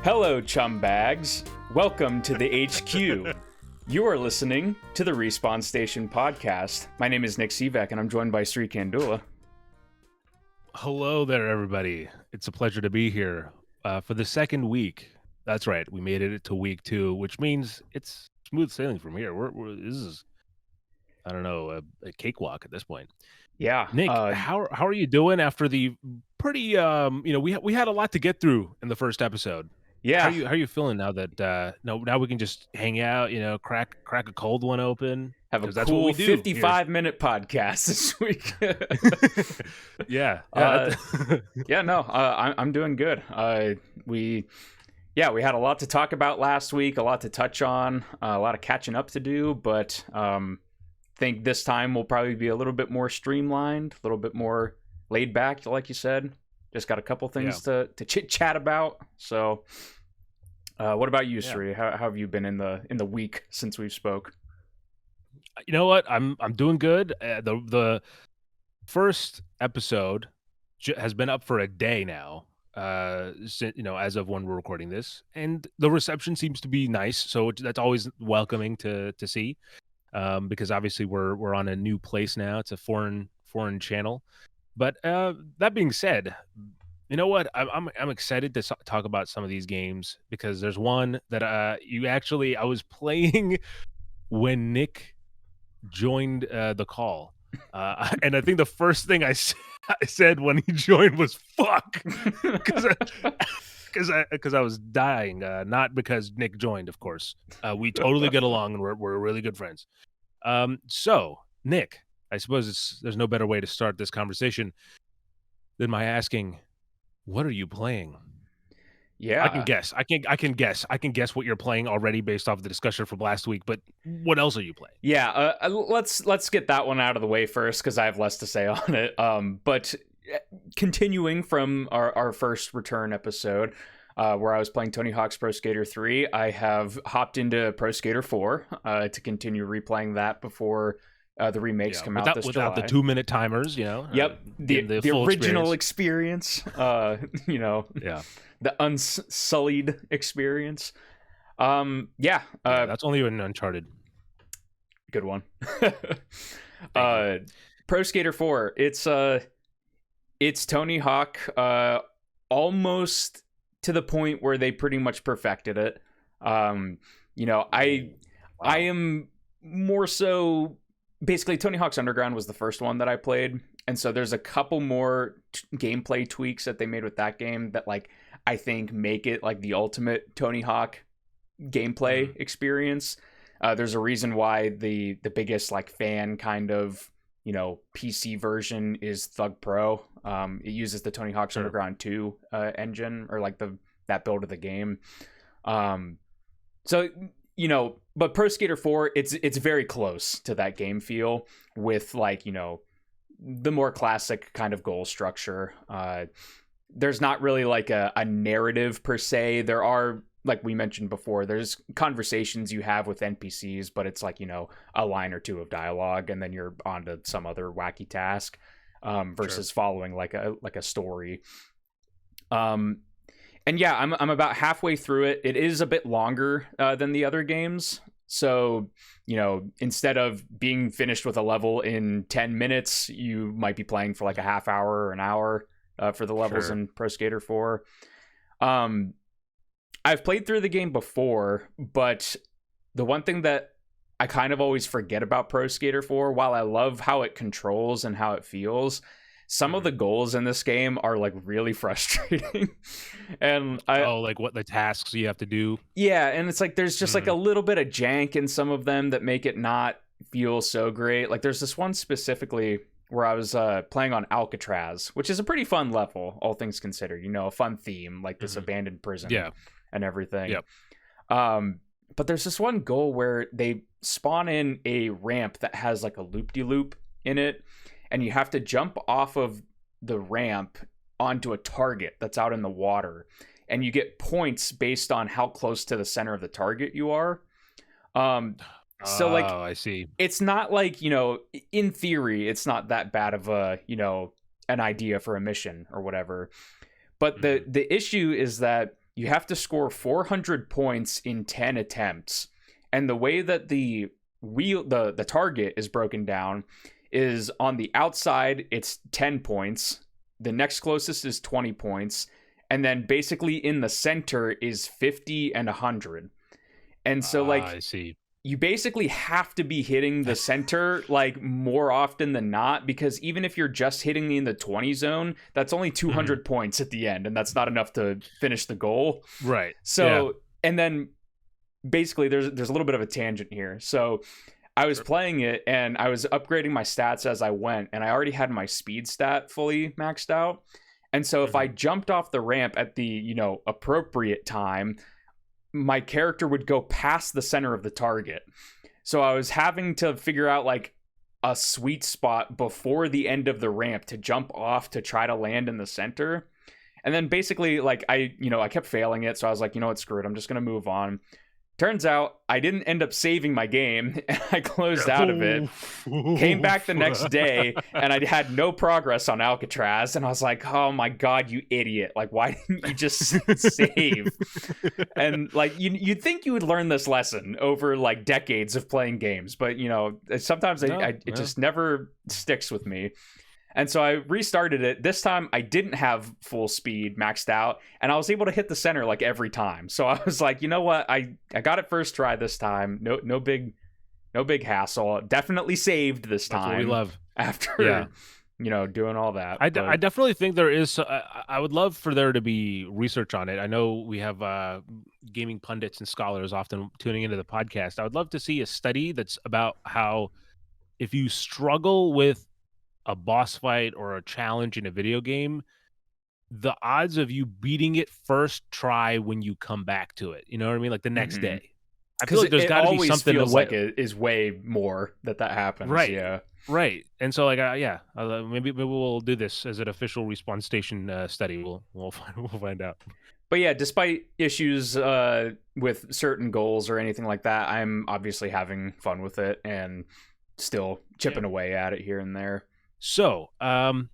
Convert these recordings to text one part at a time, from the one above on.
Hello, Chumbags. Welcome to the HQ. You are listening to the Respawn Station podcast. My name is Nick Sivak, and I'm joined by Sri Kandula. Hello there, everybody. It's a pleasure to be here for the second week. That's right. We made it to week 2, which means it's smooth sailing from here. This is, I don't know, a cakewalk at this point. Yeah, Nick, how are you doing after the pretty we had a lot to get through in the first episode. Yeah. How are you feeling now that now we can just hang out, crack a cold one open? Have a that's cool what we do 55-minute podcast this week. Yeah. I'm doing good. We had a lot to talk about last week, a lot to touch on, a lot of catching up to do, but think this time will probably be a little bit more streamlined, a little bit more laid back, like you said. Just got a couple things to chit chat about. So, what about you, Sri? How have you been in the week since we spoke? You know what? I'm doing good. The first episode has been up for a day now. As of when we're recording this, and the reception seems to be nice. So that's always welcoming to see. Because obviously we're on a new place now. It's a foreign channel. But that being said, you know what? I'm excited to talk about some of these games because there's one that I was playing when Nick joined the call, and I think the first thing I said when he joined was "fuck," because I was dying, not because Nick joined, of course. We totally get along, and we're really good friends. So Nick, I suppose there's no better way to start this conversation than my asking, what are you playing? Yeah, I can guess. I can guess what you're playing already based off the discussion from last week. But what else are you playing? Yeah, let's get that one out of the way first because I have less to say on it. But continuing from our first return episode, where I was playing Tony Hawk's Pro Skater 3, I have hopped into Pro Skater 4 to continue replaying that before the remakes come out this July. Without the 2-minute timers, Yep, the original experience. The unsullied experience. That's only in Uncharted. Good one. Pro Skater 4. It's Tony Hawk, almost to the point where they pretty much perfected it. I am more so. Basically, Tony Hawk's Underground was the first one that I played, and so there's a couple more gameplay tweaks that they made with that game that, like, I think make it like the ultimate Tony Hawk gameplay experience. There's a reason why the biggest like fan kind of PC version is Thug Pro. It uses the Tony Hawk's Underground 2 engine, or like that build of the game. But Pro Skater 4, it's very close to that game feel with like, the more classic kind of goal structure. There's not really like a narrative per se. There are, like we mentioned before, there's conversations you have with NPCs, but it's like, a line or two of dialogue and then you're on to some other wacky task versus following like a story. And yeah, I'm about halfway through it. It is a bit longer than the other games. So, instead of being finished with a level in 10 minutes, you might be playing for like a half hour or an hour for the levels in Pro Skater 4. I've played through the game before, but the one thing that I kind of always forget about Pro Skater 4, while I love how it controls and how it feels, some of the goals in this game are like really frustrating. And like what the tasks you have to do. Yeah, and it's like there's just like a little bit of jank in some of them that make it not feel so great. Like there's this one specifically where I was playing on Alcatraz, which is a pretty fun level, all things considered. A fun theme, like this abandoned prison and everything. Yep. But there's this one goal where they spawn in a ramp that has like a loop-de-loop in it, and you have to jump off of the ramp onto a target that's out in the water, and you get points based on how close to the center of the target you are. So like, I see. It's not like, in theory, it's not that bad of a, an idea for a mission or whatever. But the issue is that you have to score 400 points in 10 attempts. And the way that the target is broken down is on the outside, it's 10 points. The next closest is 20 points. And then basically in the center is 50 and 100. And so, like, I see. You basically have to be hitting the center like more often than not, because even if you're just hitting in the 20 zone, that's only 200 points at the end, and that's not enough to finish the goal. Right. So, and then basically there's a little bit of a tangent here. So I was playing it and I was upgrading my stats as I went, and I already had my speed stat fully maxed out. And so if I jumped off the ramp at the, appropriate time, my character would go past the center of the target. So I was having to figure out like a sweet spot before the end of the ramp to jump off to try to land in the center. And then basically like I kept failing it. So I was like, what, screw it. I'm just going to move on. Turns out I didn't end up saving my game, and I closed out of it, came back the next day, and I had no progress on Alcatraz, and I was like, oh my god, you idiot. Like, why didn't you just save? And like, you'd think you would learn this lesson over like decades of playing games, but sometimes it just never sticks with me. And so I restarted it. This time I didn't have full speed maxed out, and I was able to hit the center like every time. So I was like, you know what? I got it first try this time. No big hassle. Definitely saved this time. That's what we love. After doing all that. I definitely think there is. I would love for there to be research on it. I know we have gaming pundits and scholars often tuning into the podcast. I would love to see a study that's about how if you struggle with a boss fight or a challenge in a video game, the odds of you beating it first try when you come back to it, you know what I mean? Like the next day. I feel like there's got to be something feels like it is way more that happens. Right. Yeah. Right. And so like, maybe we'll do this as an official Respawn Station study. We'll find out. But yeah, despite issues with certain goals or anything like that, I'm obviously having fun with it and still chipping away at it here and there. So, during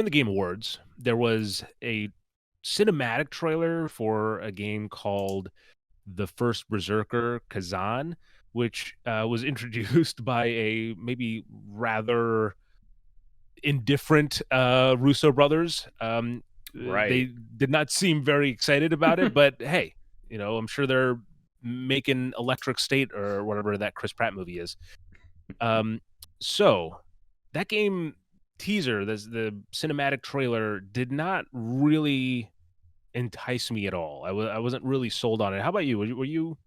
the Game Awards, there was a cinematic trailer for a game called The First Berserker Kazan, which was introduced by a maybe rather indifferent Russo brothers. Right. They did not seem very excited about it, but hey, I'm sure they're making Electric State or whatever that Chris Pratt movie is. So that game teaser, the cinematic trailer, did not really entice me at all. I wasn't really sold on it. How about you? Were you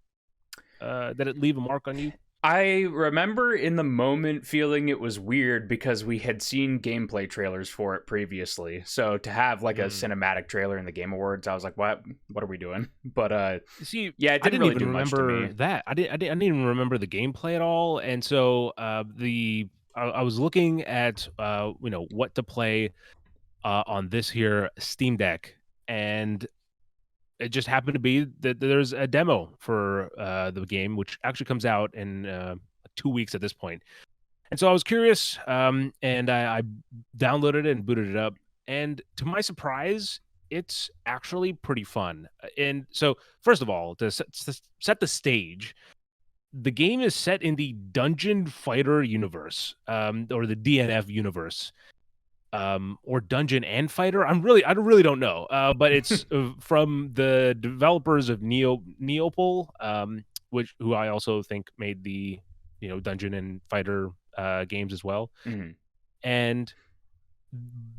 did it leave a mark on you? I remember in the moment feeling it was weird because we had seen gameplay trailers for it previously. So to have like a cinematic trailer in the Game Awards, I was like, what are we doing? But see, yeah, it didn't really do much to remember me. That. I didn't even remember the gameplay at all. And so I was looking at what to play on this here Steam Deck, and it just happened to be that there's a demo for the game, which actually comes out in 2 weeks at this point. And so I was curious, and I downloaded it and booted it up. And to my surprise, it's actually pretty fun. And so, first of all, to set the stage, the game is set in the Dungeon Fighter universe, or the DNF universe. Or Dungeon and Fighter. I really don't know. But it's from the developers of Neopol, who I also think made the Dungeon and Fighter games as well. Mm-hmm. And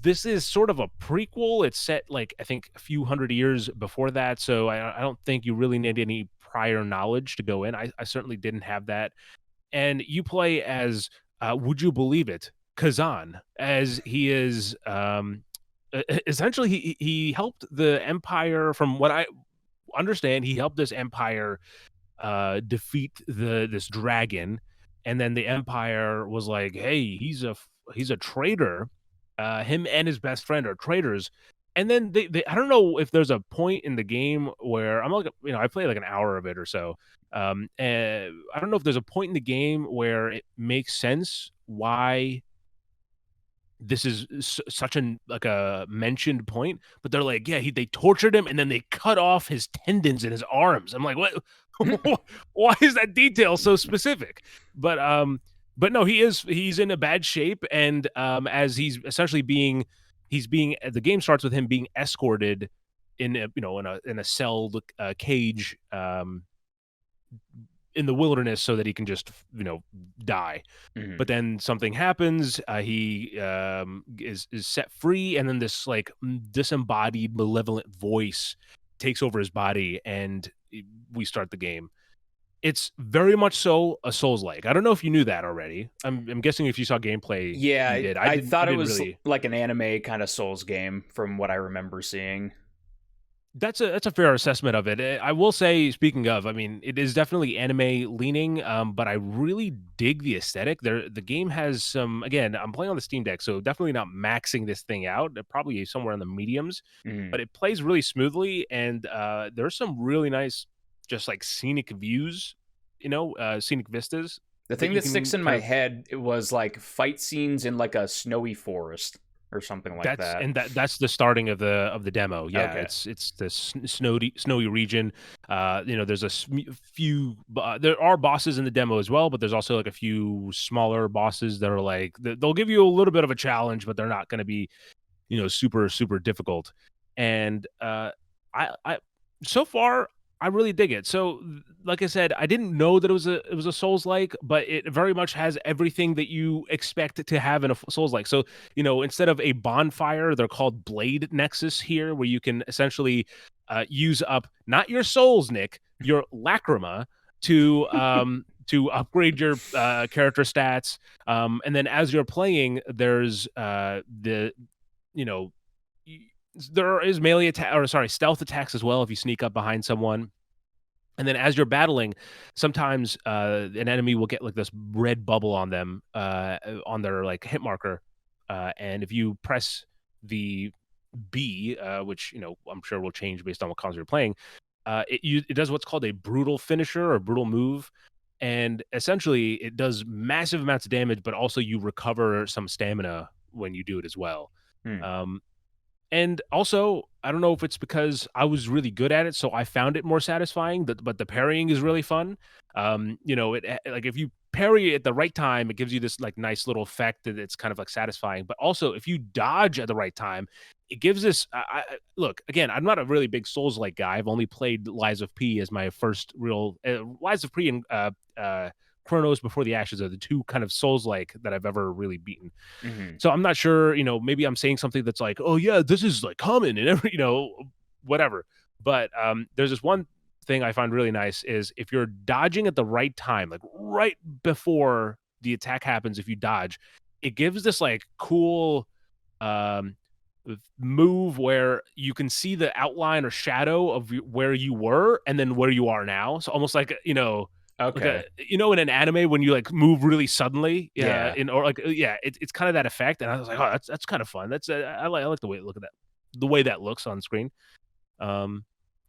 this is sort of a prequel. It's set like I think a few hundred years before that, so I don't think you really need any prior knowledge to go in. I certainly didn't have that. And you play as would you believe it, Kazan, as he is essentially he helped the Empire. From what I understand, he helped this Empire defeat this dragon, and then the Empire was like, hey, he's a traitor. Him and his best friend are traitors. And then they I don't know if there's a point in the game where I'm like, I played like an hour of it or so. And I don't know if there's a point in the game where it makes sense why this is such a mentioned point, but they're like, yeah, they tortured him and then they cut off his tendons in his arms. I'm like, what? Why is that detail so specific? But no, he's in a bad shape, and as he's essentially being the game starts with him being escorted in a celled cage in the wilderness so that he can just die. Mhm. But then something happens. He is set free, and then this like disembodied, malevolent voice takes over his body, and we start the game. It's very much so a Souls-like. I don't know if you knew that already. I'm guessing if you saw gameplay, Yeah, you did. I thought I it didn't was really. like an anime kind of Souls game from what I remember seeing. That's a fair assessment of it. I will say, speaking of, I mean, it is definitely anime leaning, but I really dig the aesthetic. The game has some. Again, I'm playing on the Steam Deck, so definitely not maxing this thing out. Probably somewhere in the mediums, Mhm. but it plays really smoothly, and there's some really nice, just like scenic views, scenic vistas The that thing you that can sticks in kind my of. head it was like fight scenes in like a snowy forest or something like that. That's the starting of the demo. Yeah, Okay. it's the snowy region. There's few. There are bosses in the demo as well, but there's also like a few smaller bosses that are like they'll give you a little bit of a challenge, but they're not going to be super super difficult. And I so far I really dig it. So like I said, I didn't know that it was a Souls like, but it very much has everything that you expect to have in a Souls like. So instead of a bonfire, they're called Blade Nexus here, where you can essentially use up not your souls, Nick, your lacrima to upgrade your character stats. And then as you're playing, there's the you know there is melee attack, or sorry, stealth attacks as well if you sneak up behind someone. And then as you're battling, sometimes an enemy will get like this red bubble on them, on their like hit marker, and if you press the B, which I'm sure will change based on what console you're playing, it does what's called a brutal finisher or brutal move, and essentially it does massive amounts of damage, but also you recover some stamina when you do it as well. Hmm. Um, and also, I don't know if it's because I was really good at it, so I found it more satisfying. But the parrying is really fun. Like if you parry at the right time, it gives you this like nice little effect that it's kind of like satisfying. But also, if you dodge at the right time, it gives this. Look again. I'm not a really big Souls like guy. I've only played Lies of P as my first real Lies of P and Chronos Before the Ashes are the two kind of Souls like that I've ever really beaten. Hmm. So I'm not sure, maybe I'm saying something that's like, oh yeah, this is like common and every, whatever. But there's this one thing I find really nice is if you're dodging at the right time, like right before the attack happens, if you dodge, it gives this like cool um move where you can see the outline or shadow of where you were and then where you are now. So almost like like Okay. in an anime when you like move really suddenly, Yeah. in or like yeah, it's kind of that effect. And I was like, oh, that's kind of fun. That's I like the way look at that, the way that looks on screen. Um,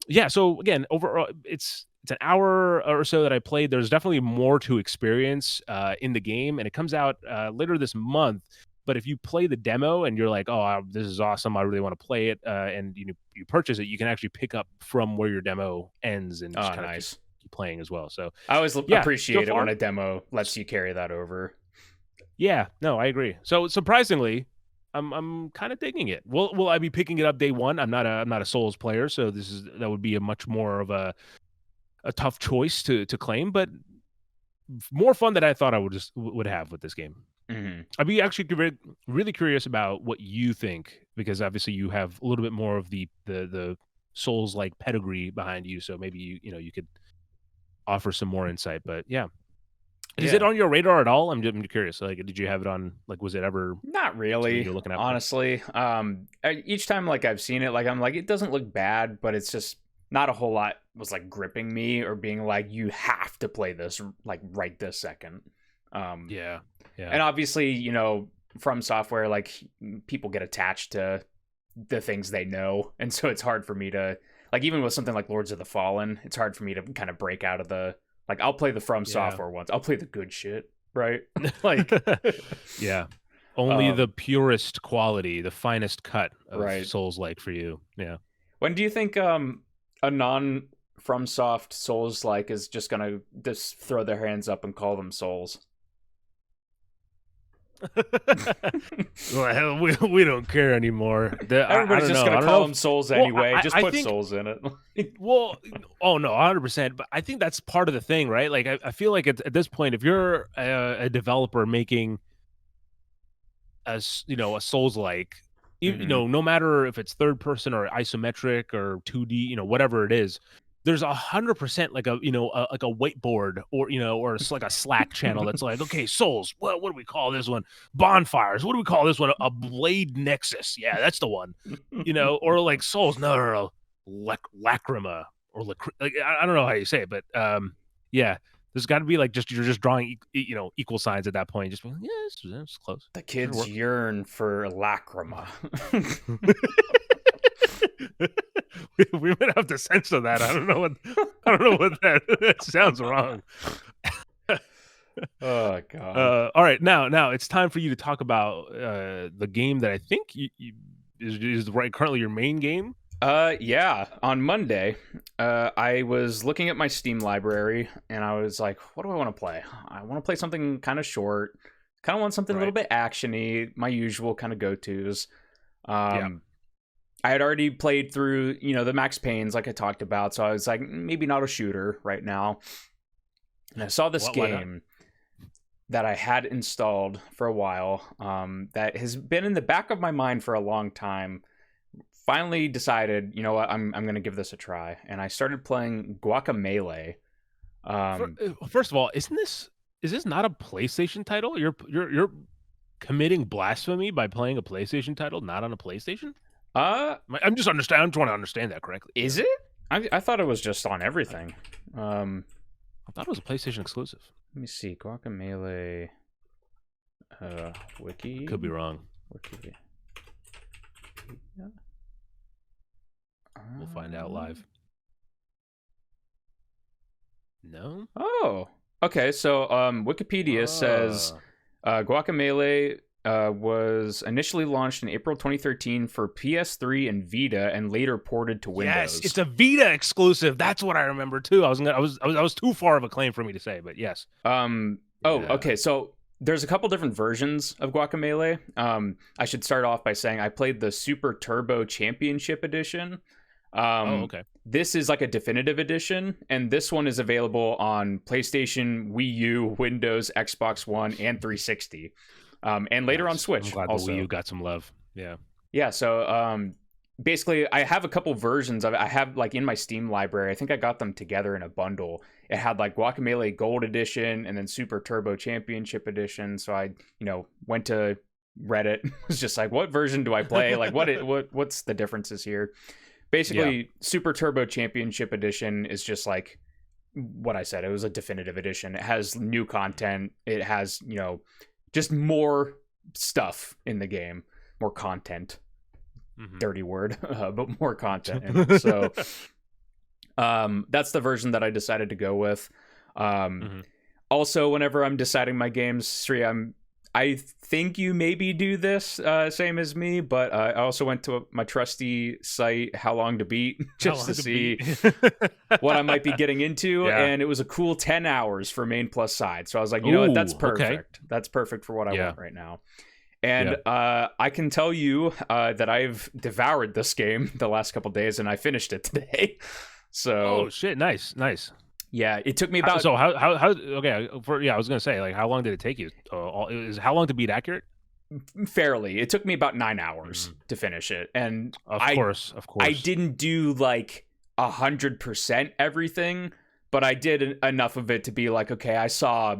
yeah. So again, overall, it's an hour or so that I played. There's definitely more to experience in the game, and it comes out later this month. But if you play the demo and you're like, oh, this is awesome, I really want to play it, and you purchase it, you can actually pick up from where your demo ends and just Oh, kind of keep nice. playing as well. So I always yeah, so appreciate it when far, a demo lets you carry that over. yeah, no, I agree. So surprisingly, I'm kind of digging it. Will I be picking it up day one? I'm not a Souls player, so that would be a much more of a tough choice to claim, but more fun than I thought I would have with this game. Hmm. I'd be actually really curious about what you think, because obviously you have a little bit more of the Souls like pedigree behind you, so maybe you could offer some more insight. But yeah, is it Yeah. on your radar at all? I'm curious. Like, did you have it on? Like, was it ever Not something really, you're looking out for? honestly. Each time like I've seen it, like I'm like it doesn't look bad, but it's just not a whole lot was like gripping me or being like you have to play this like right this second. Um, Yeah, yeah, and obviously, from software, like people get attached to the things they know, and so it's hard for me to like even with something like Lords of the Fallen, it's hard for me to kind of break out of the like I'll play the From yeah, Software ones. I'll play the good shit, right? Like yeah. Only the purest quality, the finest cut of Right. Souls-like for you. Yeah. When do you think a non FromSoft Souls-like is just gonna just throw their hands up and call them Souls? Well, hell, we don't care anymore. Everybody's just gonna call them Souls anyway. Just put Souls in it. Well, oh no, 100%. But I think that's part of the thing, right? Like, I feel like at this point, if you're a developer making a Souls-like, no matter if it's third person or isometric or 2D, whatever it is, there's 100% like a like a whiteboard or like a Slack channel that's like, okay, Souls, what do we call this one? Bonfires, what do we call this one? A Blade Nexus, yeah, that's the one. Or like Souls, no, Lacrima or like, I don't know how you say it, but yeah, there's got to be like you're just drawing equal signs at that point, just being, yeah, it's close. The kids yearn for Lacrima. We might have to censor that. I don't know what that sounds wrong. Oh god. All right, now it's time for you to talk about the game that I think is currently your main game. Yeah. On Monday, I was looking at my Steam library and I was like, what do I want to play? I want to play something kind of short. Kind of want something a little bit actiony, my usual kind of go-tos. I had already played through, the Max Paynes like I talked about, so I was like, maybe not a shooter right now. And I saw this game that I had installed for a while, that has been in the back of my mind for a long time. Finally decided, you know what, I'm going to give this a try. And I started playing Guacamelee. First of all, is this not a PlayStation title? You're committing blasphemy by playing a PlayStation title not on a PlayStation? I'm just trying to understand that correctly. Is it? I thought it was just on everything. I thought it was a PlayStation exclusive. Let me see. Guacamelee wiki. Could be wrong. Wiki. We'll find out live. No? Oh. Okay, so Wikipedia says Guacamelee was initially launched in April 2013 for PS3 and Vita, and later ported to Windows. Yes, it's a Vita exclusive. That's what I remember too. I was too far of a claim for me to say, but yes. Okay. So there's a couple different versions of Guacamelee. I should start off by saying I played the Super Turbo Championship Edition. Okay. This is like a definitive edition, and this one is available on PlayStation, Wii U, Windows, Xbox One, and 360. And later on Switch. I'm glad also. The Wii U got some love. Yeah. Yeah. So basically, I have a couple versions of it. I have like in my Steam library. I think I got them together in a bundle. It had like Guacamelee Gold Edition and then Super Turbo Championship Edition. So I, went to Reddit. Was just like, what version do I play? Like, what's the differences here? Basically, Super Turbo Championship Edition is just like what I said. It was a definitive edition. It has new content. It has, just more stuff in the game, more content. Dirty word, but more content. And so that's the version that I decided to go with. Also, whenever I'm deciding my games, Sri, I think you maybe do this same as me, but I also went to my trusty site, How Long to Beat, just to see what I might be getting into. Yeah. And it was a cool 10 hours for main plus side. So I was like, you know what? That's perfect. Okay. That's perfect for what I want right now. And I can tell you that I've devoured this game the last couple days, and I finished it today. So, oh shit, nice. Yeah, it took me about. So how okay? I was gonna say, like, how long did it take you? Is How Long to Beat accurate? Fairly. It took me about 9 hours to finish it, and of course, I didn't do like 100% everything, but I did enough of it to be like, okay, I saw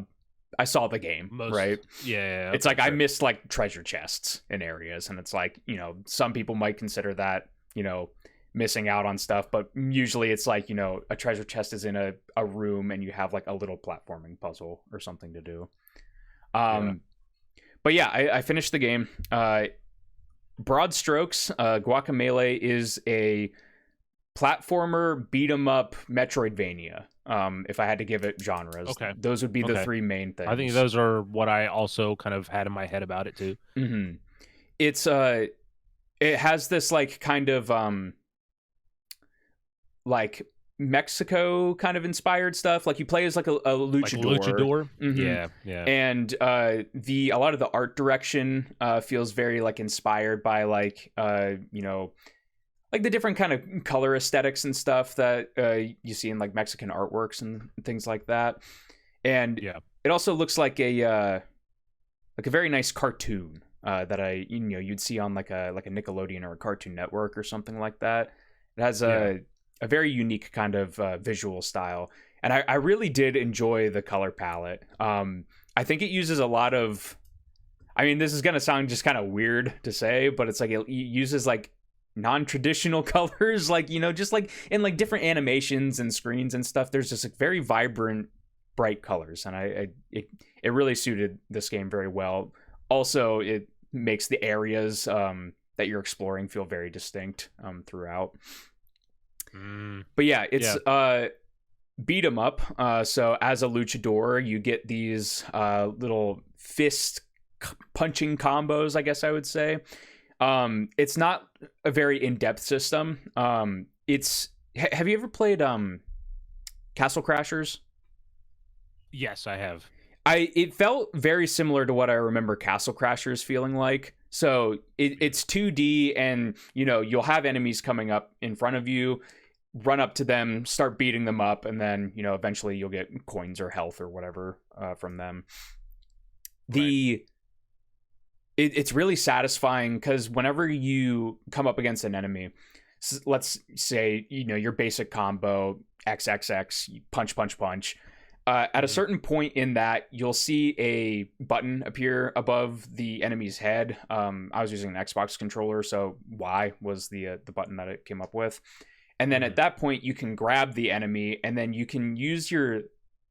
the game, right? Yeah. It's like I missed like treasure chests in areas, and it's like, some people might consider that, missing out on stuff, but usually it's like, a treasure chest is in a room and you have like a little platforming puzzle or something to do. But yeah, I finished the game. Broad strokes, Guacamelee is a platformer beat 'em up Metroidvania. If I had to give it genres, Okay. those would be the Okay. three main things. I think those are what I also kind of had in my head about it too. Mm-hmm. It's it has this like kind of like Mexico kind of inspired stuff. Like you play as like a luchador. Like luchador. Mm-hmm. Yeah. And a lot of the art direction feels very like inspired by like you know, like the different kind of color aesthetics and stuff that you see in like Mexican artworks and things like that. And it also looks like a very nice cartoon that you'd see on like a Nickelodeon or a Cartoon Network or something like that. It has a very unique kind of visual style, and I really did enjoy the color palette. I think it uses a lot of, I mean, this is gonna sound just kind of weird to say, but it's like it uses like non-traditional colors, like, you know, just like in like different animations and screens and stuff. There's just like very vibrant, bright colors, and it really suited this game very well. Also, it makes the areas that you're exploring feel very distinct throughout. But yeah, it's beat 'em up. So as a luchador, you get these little fist punching combos, I guess I would say. It's not a very in-depth system. Have you ever played Castle Crashers? Yes, I have. It felt very similar to what I remember Castle Crashers feeling like. So it's 2D, and you know, you'll have enemies coming up in front of you, run up to them, start beating them up, and then, you know, eventually you'll get coins or health or whatever from them. It's really satisfying because whenever you come up against an enemy, let's say, you know, your basic combo XXX, punch punch punch. At a certain point in that, you'll see a button appear above the enemy's head. I was using an Xbox controller, so Y was the button that it came up with. And then at that point, you can grab the enemy, and then you can use your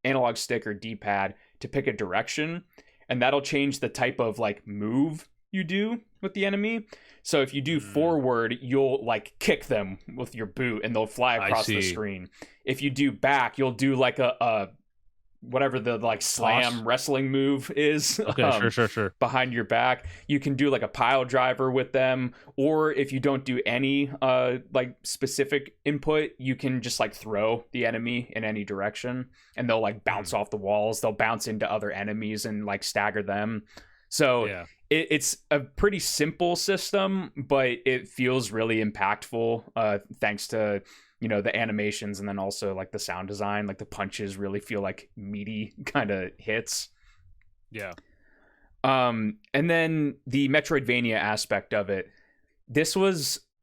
analog stick or D-pad to pick a direction, and that'll change the type of like move you do with the enemy. So if you do forward, you'll like kick them with your boot, and they'll fly across the screen. If you do back, you'll do like a whatever the like slam wrestling move is. Okay, sure. Behind your back. You can do like a pile driver with them, or if you don't do any like specific input, you can just like throw the enemy in any direction, and they'll like bounce off the walls. They'll bounce into other enemies and like stagger them. So it's a pretty simple system, but it feels really impactful thanks to, you know, the animations, and then also like the sound design. Like the punches really feel like meaty kind of hits. And then the Metroidvania aspect of it.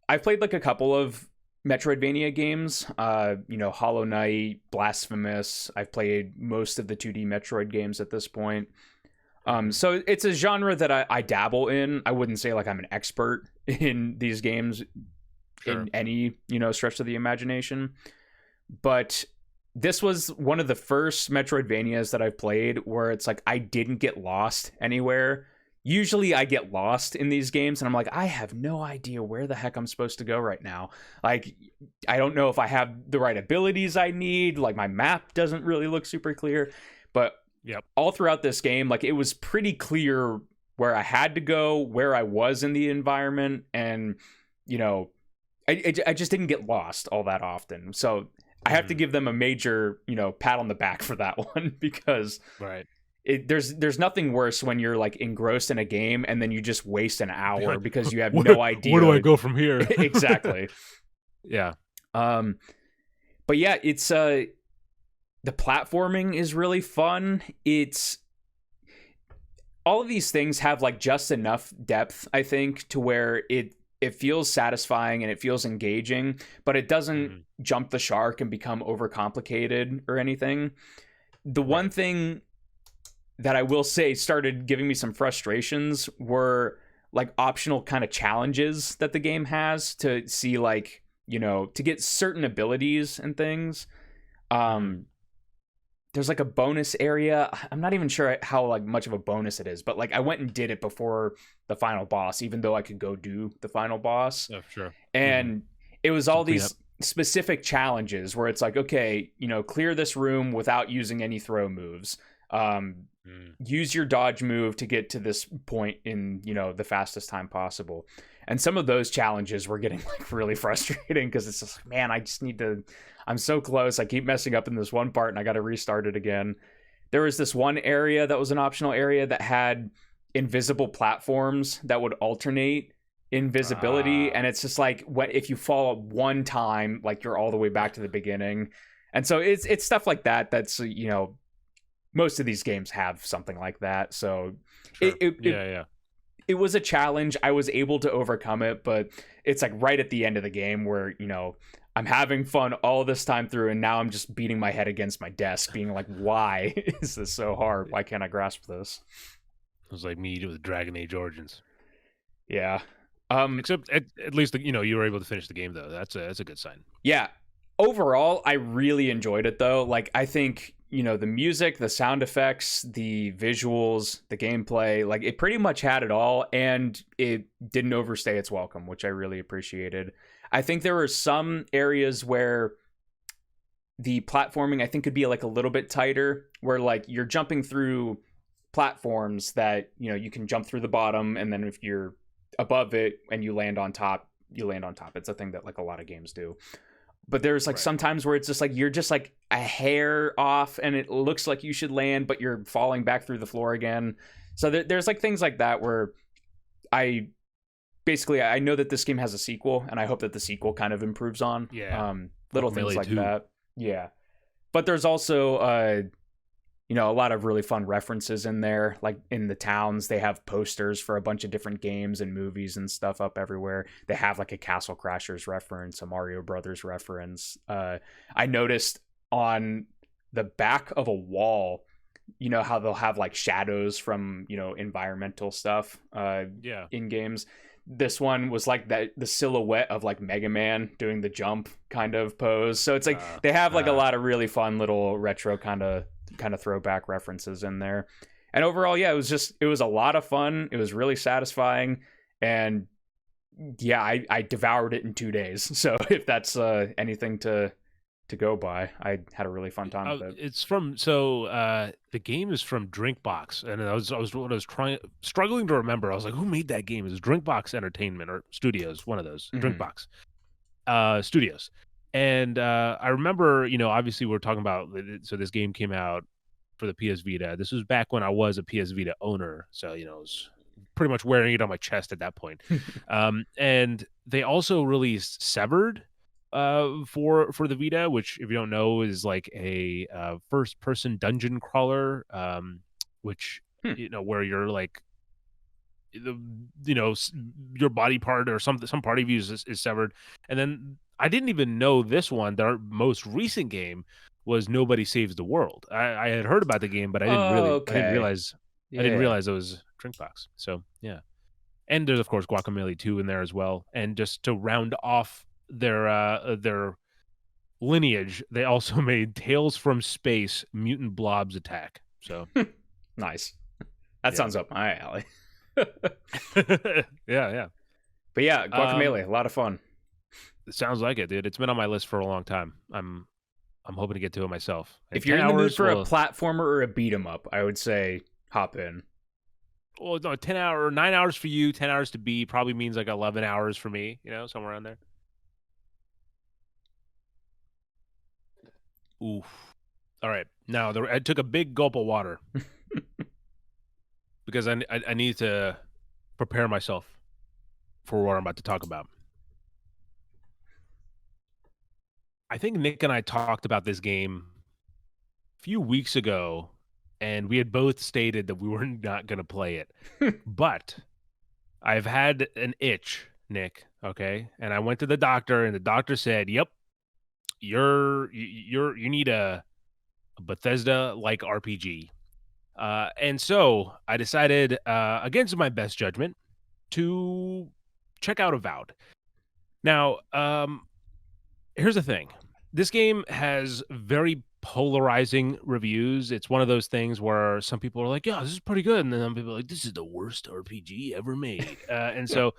I've played like a couple of Metroidvania games, you know, Hollow Knight, Blasphemous. I've played most of the 2D Metroid games at this point. So it's a genre that I dabble in. I wouldn't say like I'm an expert in these games in any, you know, stretch of the imagination. But this was one of the first Metroidvanias that I've played where it's like I didn't get lost anywhere. Usually I get lost in these games and I'm like, I have no idea where the heck I'm supposed to go right now. Like, I don't know if I have the right abilities I need. Like, my map doesn't really look super clear. But all throughout this game, like, it was pretty clear where I had to go, where I was in the environment, and, you know, I just didn't get lost all that often. So I have to give them a major, you know, pat on the back for that one, because there's nothing worse when you're like engrossed in a game and then you just waste an hour because you have no idea. Where do I go from here? Exactly. But yeah, it's the platforming is really fun. It's all of these things have like just enough depth, I think, to where it feels satisfying and it feels engaging, but it doesn't jump the shark and become overcomplicated or anything. The one thing that I will say started giving me some frustrations were like optional kind of challenges that the game has to see, like, you know, to get certain abilities and things. There's like a bonus area. I'm not even sure how like much of a bonus it is, but like I went and did it before the final boss, even though I could go do the final boss. Oh, sure. And it was all these specific challenges where it's like, okay, clear this room without using any throw moves. Use your dodge move to get to this point in, the fastest time possible. And some of those challenges were getting like really frustrating because it's just like, man, I'm so close. I keep messing up in this one part and I got to restart it again. There was this one area that was an optional area that had invisible platforms that would alternate invisibility. And it's just like, if you fall one time, like you're all the way back to the beginning. And so it's stuff like that. That's, most of these games have something like that. So Sure. it was a challenge. I was able to overcome it, but it's like right at the end of the game where, I'm having fun all this time through, and now I'm just beating my head against my desk, being like, why is this so hard? Why can't I grasp this? It was like me with Dragon Age Origins. Yeah. Except at least, you were able to finish the game, though. That's a good sign. Yeah. Overall, I really enjoyed it, though. Like, I think, the music, the sound effects, the visuals, the gameplay, like, it pretty much had it all, and it didn't overstay its welcome, which I really appreciated. I think there were some areas where the platforming, I think, could be like a little bit tighter, where like you're jumping through platforms that, you can jump through the bottom, and then if you're above it and you land on top, you land on top. It's a thing that like a lot of games do. But there's like sometimes where it's just like you're just like a hair off and it looks like you should land, but you're falling back through the floor again. So there's like things like that where I know that this game has a sequel, and I hope that the sequel kind of improves on little things like that. Yeah. But there's also a lot of really fun references in there. Like in the towns, they have posters for a bunch of different games and movies and stuff up everywhere. They have like a Castle Crashers reference, a Mario Brothers reference. I noticed on the back of a wall, how they'll have like shadows from, environmental stuff in games. This one was like the silhouette of like Mega Man doing the jump kind of pose. So it's like they have like a lot of really fun little retro kind of throwback references in there. And overall, yeah, it was a lot of fun. It was really satisfying. And yeah, I devoured it in 2 days. So if that's anything to go by, I had a really fun time with it. It's from the game is from Drinkbox, and I was struggling to remember. I was like, who made that game? It was Drinkbox Entertainment or Studios, one of those. Drinkbox Studios. And I remember, obviously we're talking about, so this game came out for the PS Vita. This was back when I was a PS Vita owner, so I was pretty much wearing it on my chest at that point. And they also released Severed for the Vita, which, if you don't know, is like a first-person dungeon crawler, which where you're like your body part or some part of you is severed. And then I didn't even know this one. Their most recent game was Nobody Saves the World. I had heard about the game, but I didn't realize it was Drinkbox. So yeah. And there's of course Guacamelee 2 in there as well. And just to round off their lineage, they also made Tales from Space Mutant Blobs Attack. So nice. That sounds up my alley. yeah. But yeah, Guacamelee, a lot of fun. It sounds like it, dude. It's been on my list for a long time. I'm hoping to get to it myself. If you're in the mood for a platformer or a beat 'em up, I would say hop in. Well, no, 9 hours for you, 10 hours to beat probably means like 11 hours for me, somewhere around there. Oof. All right. Now, I took a big gulp of water because I need to prepare myself for what I'm about to talk about. I think Nick and I talked about this game a few weeks ago, and we had both stated that we were not going to play it. But I've had an itch, Nick, okay? And I went to the doctor, and the doctor said, "Yep, you need a Bethesda-like RPG." And so I decided, against my best judgment, to check out Avowed. Now, here's the thing. This game has very polarizing reviews. It's one of those things where some people are like, yeah, this is pretty good. And then some people are like, this is the worst RPG ever made. And so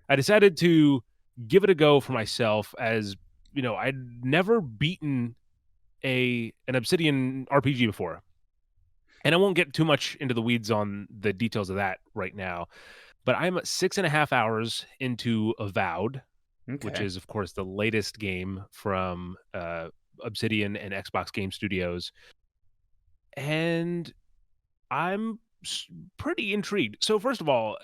I decided to give it a go for myself as I'd never beaten an Obsidian RPG before. And I won't get too much into the weeds on the details of that right now, but I'm 6.5 hours into Avowed, which Okay. is, of course, the latest game from Obsidian and Xbox Game Studios. And I'm pretty intrigued. So, first of all,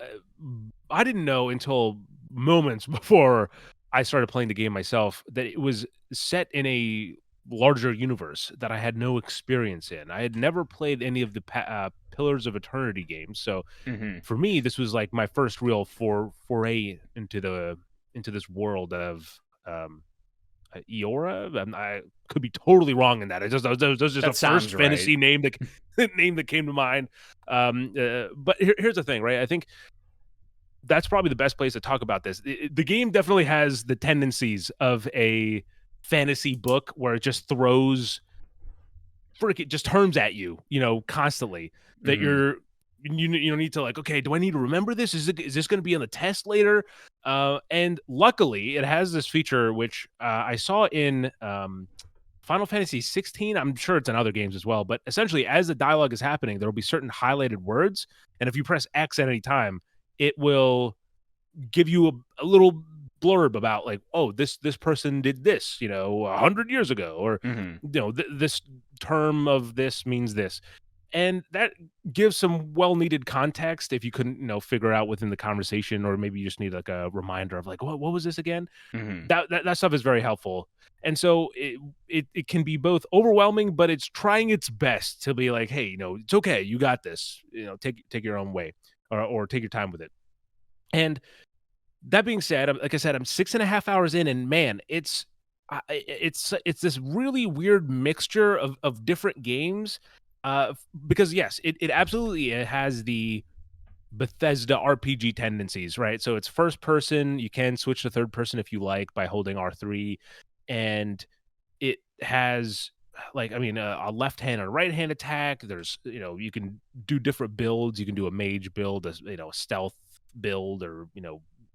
I didn't know until moments before I started playing the game myself that it was set in a larger universe that I had no experience in. I had never played any of the Pillars of Eternity games, so Hmm. for me, this was like my first real foray into this world of Eora. I could be totally wrong in that. That was just a That first sounds right. fantasy name that name that came to mind. But here's the thing, right? I think that's probably the best place to talk about this. The game definitely has the tendencies of a fantasy book where it just throws just terms at you, constantly that Hmm. you need to like, okay, do I need to remember this? Is this going to be on the test later? And luckily, it has this feature which I saw in Final Fantasy 16. I'm sure it's in other games as well, but essentially, as the dialogue is happening, there will be certain highlighted words, and if you press X at any time, it will give you a little blurb about like, oh, this person did this 100 years ago, or Hmm. this term of this means this, and that gives some well needed context if you couldn't figure out within the conversation, or maybe you just need like a reminder of like, what was this again. Hmm. That stuff is very helpful. And so it can be both overwhelming, but it's trying its best to be like, hey, it's okay, you got this, take your own way, or take your time with it. And that being said, like I said, I'm 6.5 hours in, and man, it's this really weird mixture of different games. Because yes, it absolutely it has the Bethesda RPG tendencies, right? So it's first person. You can switch to third person if you like by holding R3, and it has like, I mean, a left hand and a right hand attack. There's you can do different builds. You can do a mage build, a stealth build, or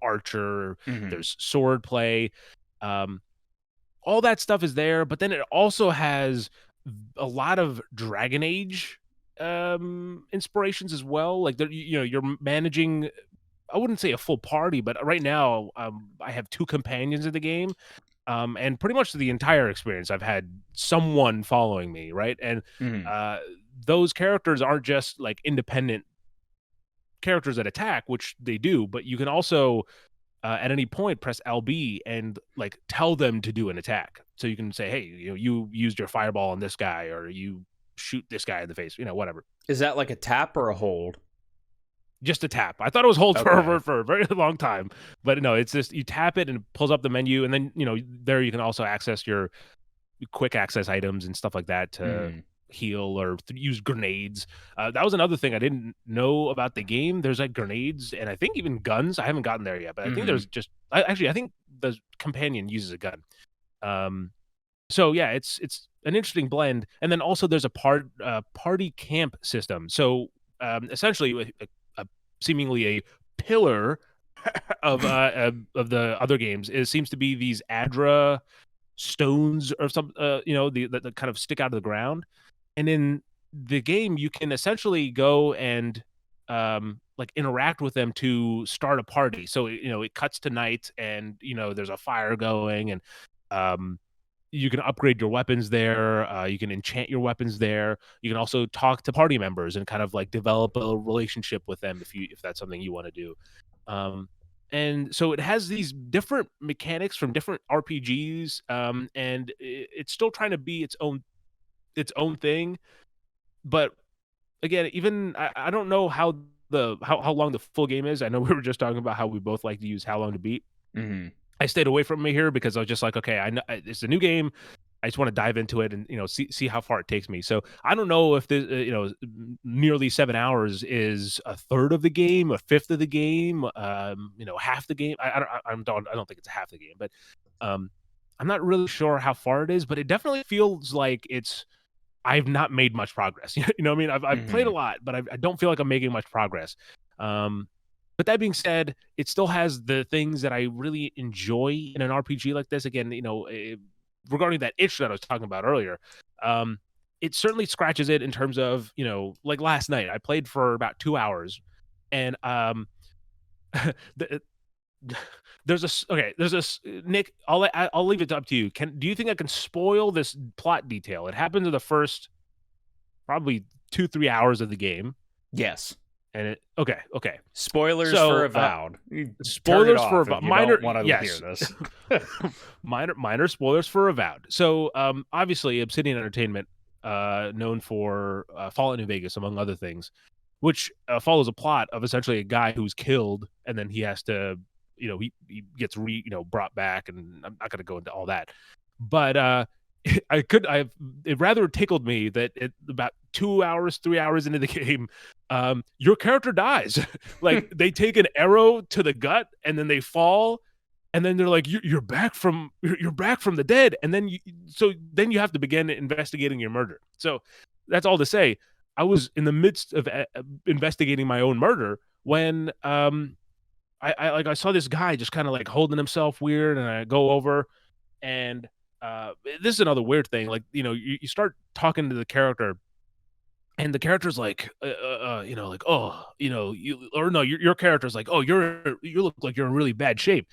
archer. Hmm. There's sword play. Um, all that stuff is there, but then it also has a lot of Dragon Age inspirations as well. Like you're managing, I wouldn't say a full party, but right now I have two companions in the game. And pretty much the entire experience, I've had someone following me, right? And Hmm. uh, those characters aren't just like independent characters that attack, which they do, but you can also at any point press LB and like tell them to do an attack. So you can say, hey, you used your fireball on this guy, or you shoot this guy in the face, whatever. Is that like a tap or a hold? Just a tap. I thought it was hold Okay. for a very long time, but no, it's just you tap it and it pulls up the menu, and then there you can also access your quick access items and stuff like that to Hmm. heal or use grenades. That was another thing I didn't know about the game. There's like grenades and I think even guns. I haven't gotten there yet, but I think Hmm. there's just I think the companion uses a gun. Um, so yeah, it's an interesting blend. And then also there's a party camp system. So essentially seemingly a pillar of the other games, it seems to be these Adra stones or some that kind of stick out of the ground. And in the game you can essentially go and like interact with them to start a party. So it cuts to night, and there's a fire going, and um you can upgrade your weapons there. You can enchant your weapons there. You can also talk to party members and kind of like develop a relationship with them if that's something you want to do. Um, and so it has these different mechanics from different RPGs, and it's still trying to be its own thing. But again, even I don't know how long the full game is. I know we were just talking about how we both like to use how long to beat. Hmm. I stayed away from me here because I was just like, okay, I know it's a new game. I just want to dive into it and see how far it takes me. So I don't know if the nearly 7 hours is a third of the game, a fifth of the game, half the game. I don't think it's half the game, but um, I'm not really sure how far it is. But it definitely feels like I've not made much progress. You know what I mean? I've played a Hmm. lot, but I don't feel like I'm making much progress. Um, But that being said, it still has the things that I really enjoy in an RPG like this. Again, regarding that itch that I was talking about earlier, um, it certainly scratches it in terms of, like last night, I played for about 2 hours, and the, there's a Nick. I'll leave it up to you. Do you think I can spoil this plot detail? It happens in the first probably 2-3 hours of the game, Yes. and okay. Spoilers So, for Avowed. Spoilers for Avowed. minor. Don't want to Yes, hear this. minor spoilers for Avowed. So, obviously, Obsidian Entertainment, known for Fallout New Vegas, among other things, which follows a plot of essentially a guy who's killed, and then he has to, he gets brought back, and I'm not going to go into all that, but it rather tickled me that about 2 hours, 3 hours into the game, your character dies. Like, they take an arrow to the gut, and then they fall, and then they're like, you're back from the dead, and then you have to begin investigating your murder. So that's all to say, I was in the midst of investigating my own murder when I saw this guy just kind of like holding himself weird, and I go over, and this is another weird thing. Like, you start talking to the character, and the character's like, like, oh, your character's like, oh, you look like you're in really bad shape.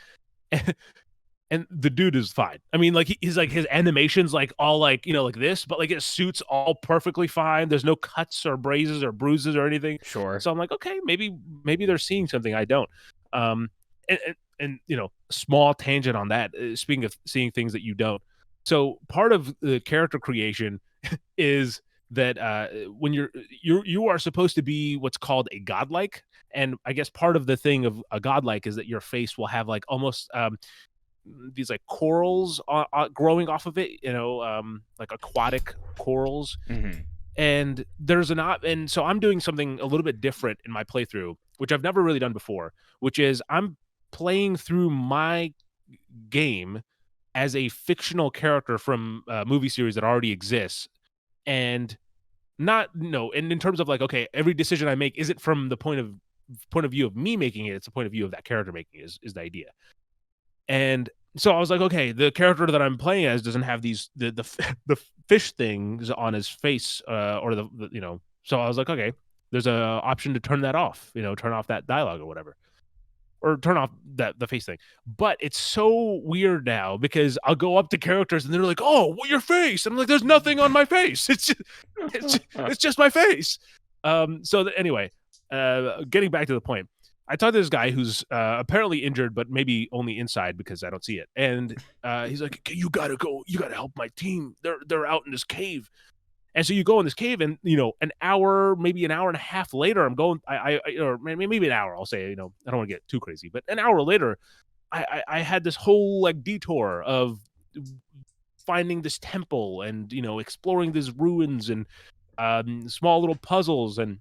And the dude is fine. I mean, like, he's like, his animations like all like, like this, but like his suit's all perfectly fine. There's no cuts or grazes or bruises or anything. Sure. So I'm like, okay, maybe they're seeing something I don't. And small tangent on that. Speaking of seeing things that you don't, so part of the character creation is that when you are supposed to be what's called a godlike, and I guess part of the thing of a godlike is that your face will have like almost these like corals growing off of it, like aquatic corals. Mm-hmm. And and so I'm doing something a little bit different in my playthrough, which I've never really done before, which is I'm playing through my game as a fictional character from a movie series that already exists, and not no and in terms of like, okay, every decision I make isn't from the point of view of me making it, it's the point of view of that character making it, is the idea. And so I was like, okay, the character that I'm playing as doesn't have the the fish things on his face, or so I was like, okay, there's a option to turn that off, turn off that dialogue or whatever, or turn off the face thing. But it's so weird now because I'll go up to characters and they're like, oh, what, your face? And I'm like, there's nothing on my face. It's just my face. Anyway, getting back to the point, I talked to this guy who's apparently injured, but maybe only inside because I don't see it. And he's like, you gotta help my team. They're out in this cave. And so you go in this cave, and an hour, maybe an hour and a half later, I'm going. Or maybe an hour. I'll say, I don't want to get too crazy, but an hour later, I had this whole like detour of finding this temple and exploring these ruins and small little puzzles and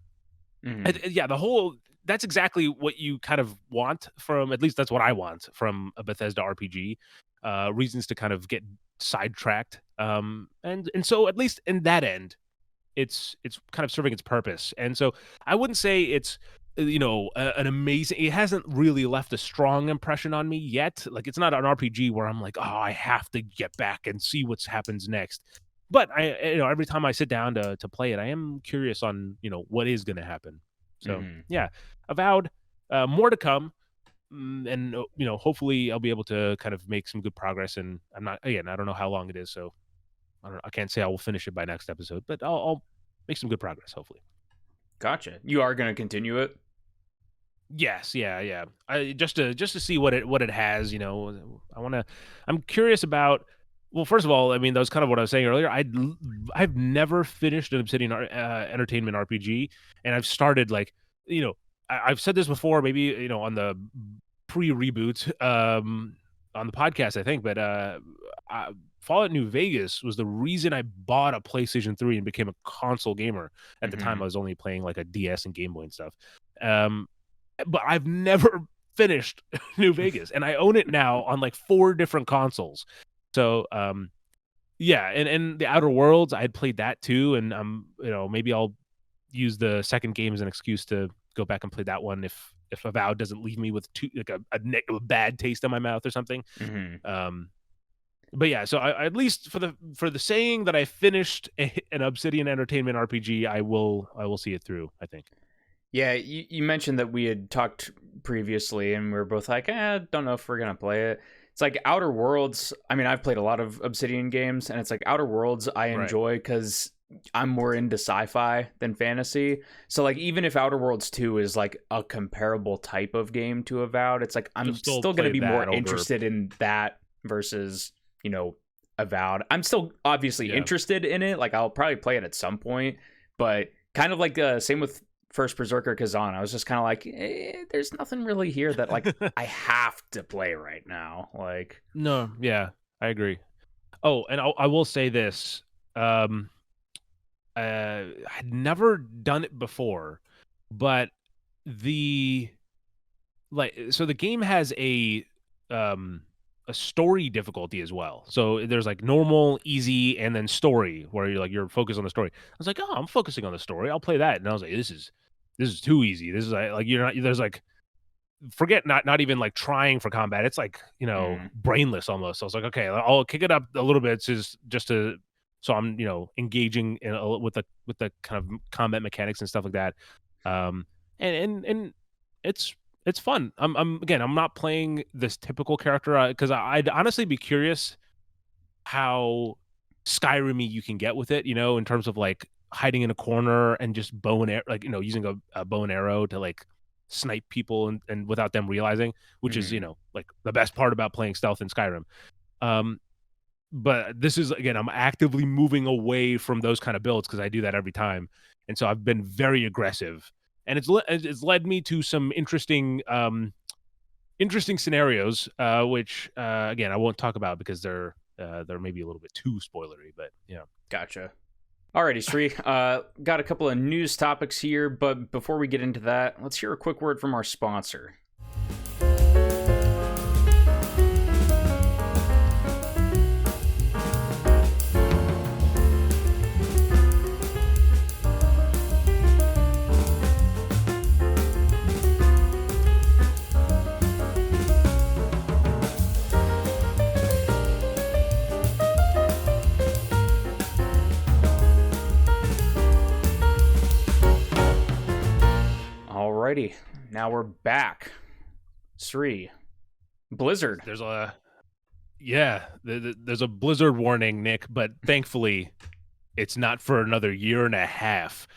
yeah, the whole. That's exactly what you kind of want from, at least that's what I want from a Bethesda RPG. Reasons to kind of get sidetracked. And so at least in that end, it's kind of serving its purpose. And so I wouldn't say it's an amazing. It hasn't really left a strong impression on me yet. Like, it's not an RPG where I'm like, oh, I have to get back and see what happens next. But I every time I sit down to play it, I am curious on what is going to happen. So yeah, Avowed, more to come. And hopefully I'll be able to kind of make some good progress. And I don't know how long it is, so I can't say I will finish it by next episode, but I'll make some good progress, hopefully. Gotcha. You are going to continue it? Yes, yeah. Just to see what it has. I'm curious about. Well, first of all, I mean, that was kind of what I was saying earlier. I've never finished an Obsidian Entertainment RPG, and I've started like, I've said this before, maybe on the pre-reboot on the podcast, I think, but Fallout New Vegas was the reason I bought a PlayStation 3 and became a console gamer. At the time, I was only playing like a DS and Game Boy and stuff. But I've never finished New Vegas, and I own it now on like 4 different consoles. So, yeah, and the Outer Worlds, I had played that too, and maybe I'll use the second game as an excuse to go back and play that one if if Avowed doesn't leave me with a bad taste in my mouth or something. Mm-hmm. But yeah, so I at least for the saying that I finished an Obsidian Entertainment RPG, I will see it through, I think. Yeah, you mentioned that we had talked previously, and we were both like, don't know if we're gonna play it. It's like Outer Worlds. I mean, I've played a lot of Obsidian games, and it's like Outer Worlds I Right. enjoy because I'm more into sci-fi than fantasy. So like, even if Outer Worlds 2 is like a comparable type of game to Avowed, it's like You'll I'm still still gonna play be more that over. interested in that versus, Avowed. I'm still obviously Yeah. interested in it. Like, I'll probably play it at some point, but kind of like same with First Berserker Kazan. I was just kind of like, there's nothing really here that like I have to play right now. Like, No, yeah, I agree. Oh, and I will say this. I'd never done it before, but the the game has a story difficulty as well. So there's like normal, easy, and then story where you're focused on the story. I was like, oh, I'm focusing on the story. I'll play that. And I was like, this is too easy. This is like you're not. There's like forget not even like trying for combat. It's like brainless almost. So I was like, okay, I'll kick it up a little bit just to so I'm engaging with the kind of combat mechanics and stuff like that. And it's fun. I'm not playing this typical character because I'd honestly be curious how Skyrim-y you can get with it, in terms of like hiding in a corner and just bow and arrow, like using a bow and arrow to like snipe people and without them realizing, which is like the best part about playing stealth in Skyrim. But this is again, I'm actively moving away from those kind of builds because I do that every time, and so I've been very aggressive, and it's led me to some interesting scenarios, which again I won't talk about because they're maybe a little bit too spoilery, but yeah. Gotcha. Alrighty, Sri. Got a couple of news topics here, but before we get into that, let's hear a quick word from our sponsor. Alrighty, now we're back. Sri, Blizzard. There's a there's a blizzard warning, Nick, but thankfully it's not for another year and a half.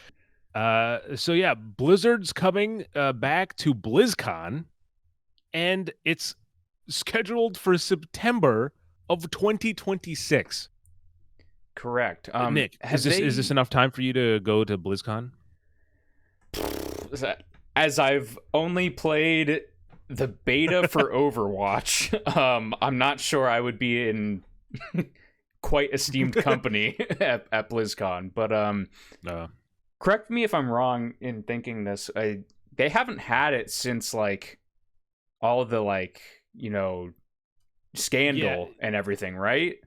So yeah, Blizzard's coming back to BlizzCon, and it's scheduled for September of 2026. Correct. Nick, is this enough time for you to go to BlizzCon? As I've only played the beta for Overwatch, I'm not sure I would be in quite esteemed company at BlizzCon. But correct me if I'm wrong in thinking this. They haven't had it since like all the scandal and everything, right?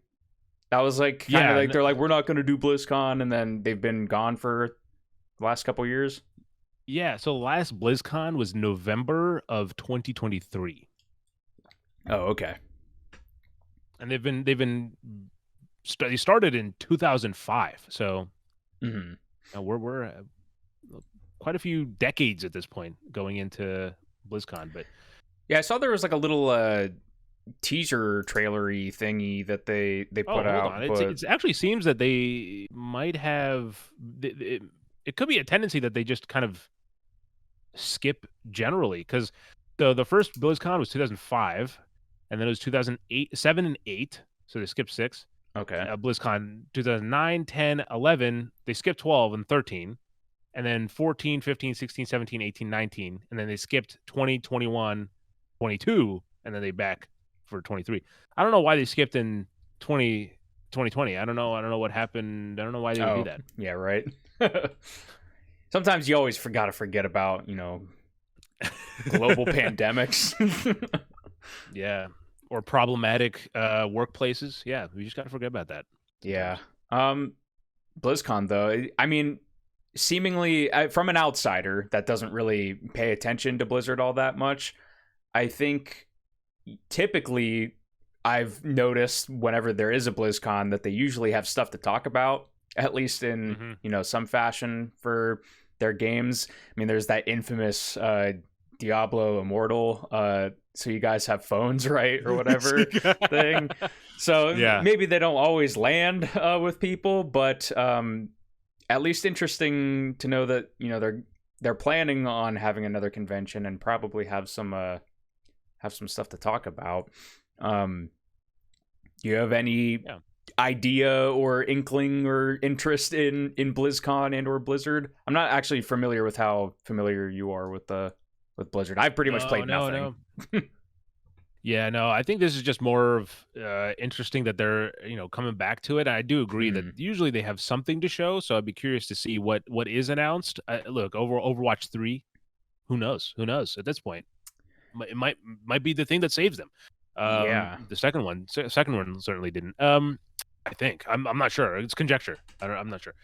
That was like kind of like they're like, we're not going to do BlizzCon, and then they've been gone for the last couple years. Yeah, so last BlizzCon was November of 2023. Oh, okay. And they started in 2005. So we're quite a few decades at this point going into BlizzCon. But yeah, I saw there was like a little teaser trailery thingy that they put out. Hold on. It actually seems that they might have it could be a tendency that they just kind of skip generally, because the first BlizzCon was 2005, and then it was 2008, 7 and 8, so they skipped 6. Okay. BlizzCon 2009, 10, 11, they skipped 12 and 13, and then 14, 15, 16, 17, 18, 19, and then they skipped 20, 21, 22, and then they back for 23. I don't know why they skipped in 2020. I don't know what happened. I don't know why they would do that. Yeah, right. Sometimes you always gotta forget about, global pandemics. Yeah. Or problematic workplaces. Yeah, we just gotta forget about that. Yeah. BlizzCon, though, I mean, seemingly from an outsider that doesn't really pay attention to Blizzard all that much, I think typically I've noticed whenever there is a BlizzCon that they usually have stuff to talk about, at least in some fashion for their games. I mean, there's that infamous Diablo Immortal, so you guys have phones, right, or whatever thing. So maybe they don't always land with people, but at least interesting to know that they're planning on having another convention and probably have some stuff to talk about. Do you have any idea or inkling or interest in BlizzCon and or Blizzard? I'm not actually familiar with how familiar you are with Blizzard. I've pretty much played nothing. Yeah, no, I think this is just more of interesting that they're coming back to it. I do agree that usually they have something to show, so I'd be curious to see what is announced. Look, over Overwatch 3, who knows at this point. It might be the thing that saves them. The second one certainly didn't. I think I'm not sure. It's conjecture. I'm not sure.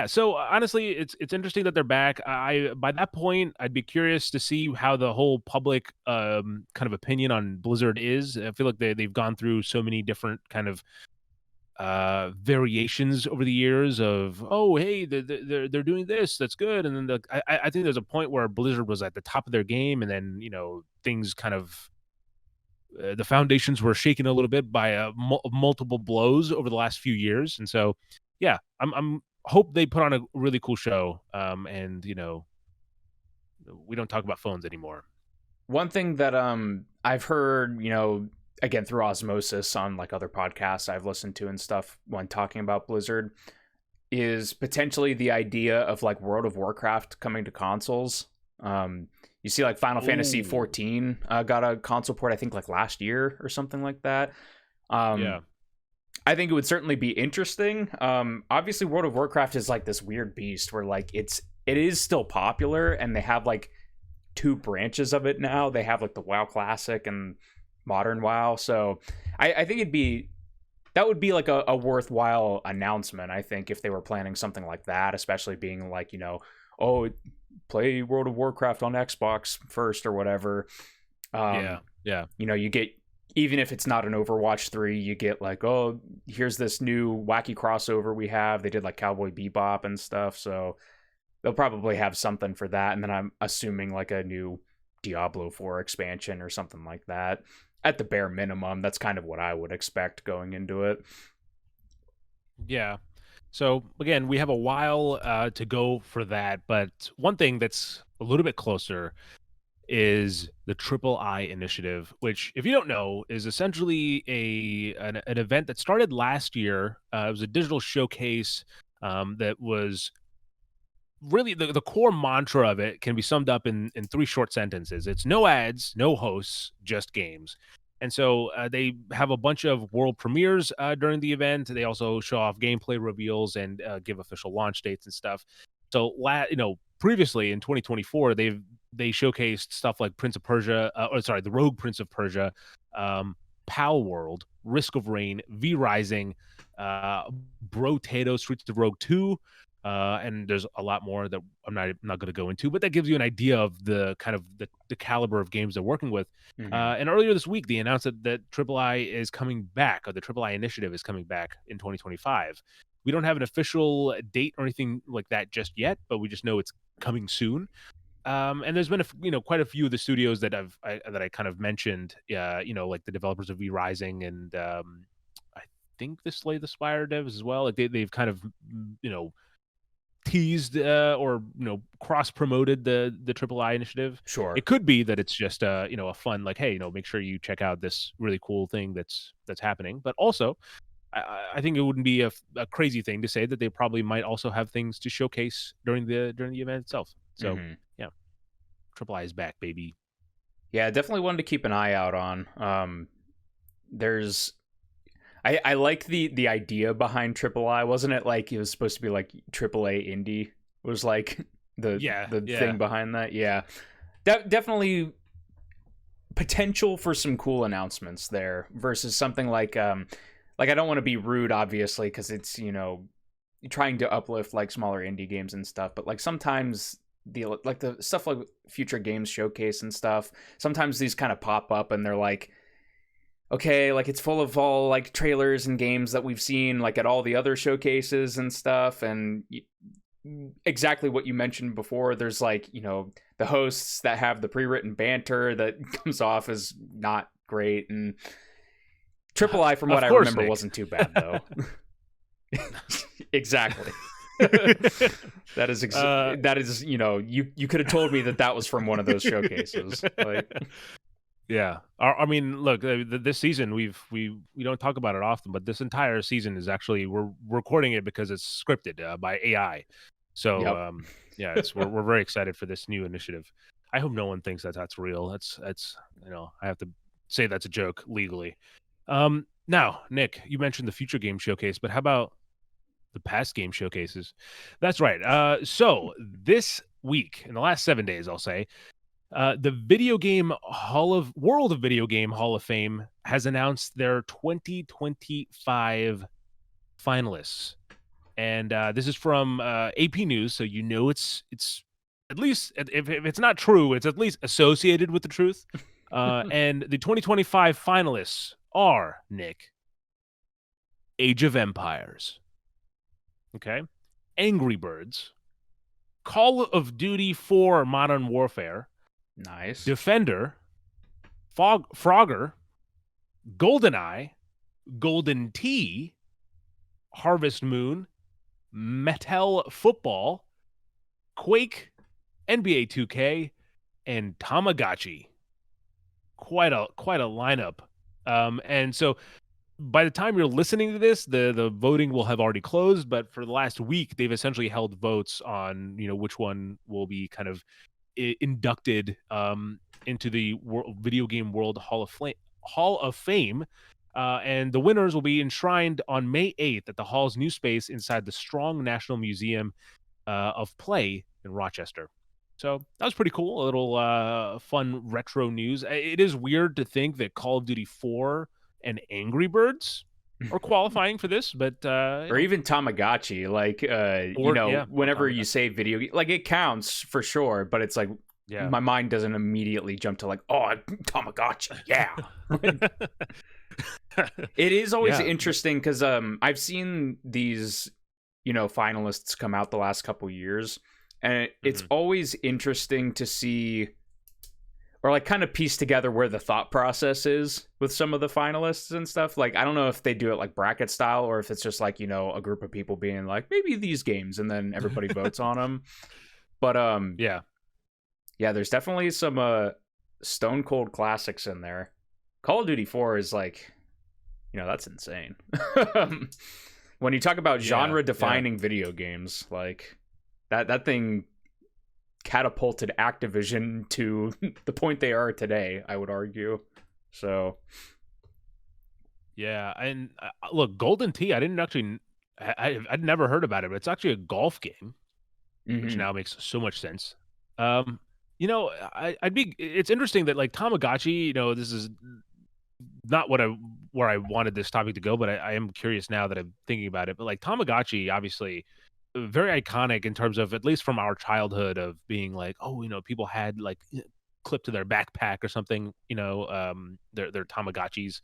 So honestly, it's interesting that they're back. By that point, I'd be curious to see how the whole public kind of opinion on Blizzard is. I feel like they've gone through so many different kind of variations over the years of, oh, hey, they're doing this, that's good, and then I think there's a point where Blizzard was at the top of their game, and then things kind of the foundations were shaken a little bit by multiple blows over the last few years, and so I'm hope they put on a really cool show, and we don't talk about phones anymore. One thing that I've heard, again through osmosis on like other podcasts I've listened to and stuff when talking about Blizzard, is potentially the idea of like World of Warcraft coming to consoles. You see like Final Fantasy 14 got a console port, I think like last year or something like that. I think it would certainly be interesting. Obviously World of Warcraft is like this weird beast where like it is still popular, and they have like two branches of it now. They have like the WoW Classic and Modern WoW. So I think that would be like a worthwhile announcement, I think, if they were planning something like that, especially being like, play World of Warcraft on Xbox first or whatever. You get, even if it's not an Overwatch 3, you get like, oh, here's this new wacky crossover we have. They did like Cowboy Bebop and stuff. So they'll probably have something for that. And then I'm assuming like a new Diablo 4 expansion or something like that. At the bare minimum, that's kind of what I would expect going into it. Yeah. So again, we have a while to go for that. But one thing that's a little bit closer is the Triple I initiative, which, if you don't know, is essentially an event that started last year. It was a digital showcase that was really the core mantra of it can be summed up in three short sentences. It's no ads, no hosts, just games. And so they have a bunch of world premieres during the event. They also show off gameplay reveals and give official launch dates and stuff. So, previously in 2024, they showcased stuff like the Rogue Prince of Persia, Pal World, Risk of Rain, V Rising, Brotato, Streets of Rogue 2, and there's a lot more that I'm not going to go into, but that gives you an idea of the kind of the caliber of games they're working with. And earlier this week, they announced that Triple I is coming back, or the Triple I initiative is coming back in 2025. We don't have an official date or anything like that just yet, but we just know it's coming soon. And there's been quite a few of the studios that I kind of mentioned, like the developers of V Rising and I think the Slay the Spire devs as well. Like they've kind of teased or cross promoted the Triple I initiative. Sure, it could be that it's just a fun, like, hey, make sure you check out this really cool thing that's happening. But also, I think it wouldn't be a crazy thing to say that they probably might also have things to showcase during the event itself. So yeah, Triple I is back, baby. Yeah, definitely one to keep an eye out on. I like the idea behind Triple I. Wasn't it like it was supposed to be like AAA indie was like the thing behind that? Yeah, definitely potential for some cool announcements there versus something like I don't want to be rude, obviously, because it's trying to uplift like smaller indie games and stuff, but like sometimes the stuff like Future Games Showcase and stuff, sometimes these kind of pop up and they're like, okay, like it's full of all like trailers and games that we've seen like at all the other showcases and stuff, and exactly what you mentioned before, there's like, you know, the hosts that have the pre-written banter that comes off as not great, and Triple I, from what I remember, Nick, wasn't too bad though. Exactly. That is, you know, you could have told me that was from one of those showcases. Like, yeah, I mean, look, this season we don't talk about it often, but this entire season is actually, we're recording it because it's scripted by AI. So yep. Yeah, we're very excited for this new initiative. I hope no one thinks that that's real. That's you know, I have to say that's a joke legally. Now, Nick, you mentioned the Future Game Showcase, but how about the past game showcases? That's right. So this week, in the last 7 days, I'll say, the World of Video Game Hall of Fame has announced their 2025 finalists, and this is from AP News, so you know it's at least, if it's not true, it's at least associated with the truth. And the 2025 finalists are, Nick, Age of Empires, okay, Angry Birds, Call of Duty 4 Modern Warfare, nice, Defender, Frogger, GoldenEye, Golden Tee, Harvest Moon, Mattel Football, Quake, NBA 2K, and Tamagotchi. Quite a lineup. And so by the time you're listening to this, the voting will have already closed, but for the last week they've essentially held votes on, you know, which one will be kind of inducted into the Video Game World Hall of Fame. And the winners will be enshrined on May 8th at the hall's new space inside the Strong National Museum of Play in Rochester. So that was pretty cool. A little fun retro news. It is weird to think that Call of Duty 4 and Angry Birds are qualifying for this, but or even Tamagotchi, like whenever you say video, like it counts for sure, but it's like, yeah, my mind doesn't immediately jump to like, oh, Tamagotchi, yeah. It is always interesting because I've seen these, you know, finalists come out the last couple years, and it's always interesting to see, or like kind of piece together where the thought process is with some of the finalists and stuff. Like, I don't know if they do it like bracket style or if it's just like, you know, a group of people being like, maybe these games, and then everybody votes on them. But yeah, there's definitely some stone cold classics in there. Call of Duty 4 is like, you know, that's insane. When you talk about genre defining video games, like that thing catapulted Activision to the point they are today, I would argue. So yeah, and look, Golden Tee, I didn't actually, I'd never heard about it, but it's actually a golf game, which now makes so much sense. You know, it's interesting that like Tamagotchi, you know, this is not where I wanted this topic to go, but I am curious now that I'm thinking about it. But like Tamagotchi, obviously very iconic in terms of, at least from our childhood, of being like, oh, you know, people had like clipped to their backpack or something, you know, their Tamagotchis.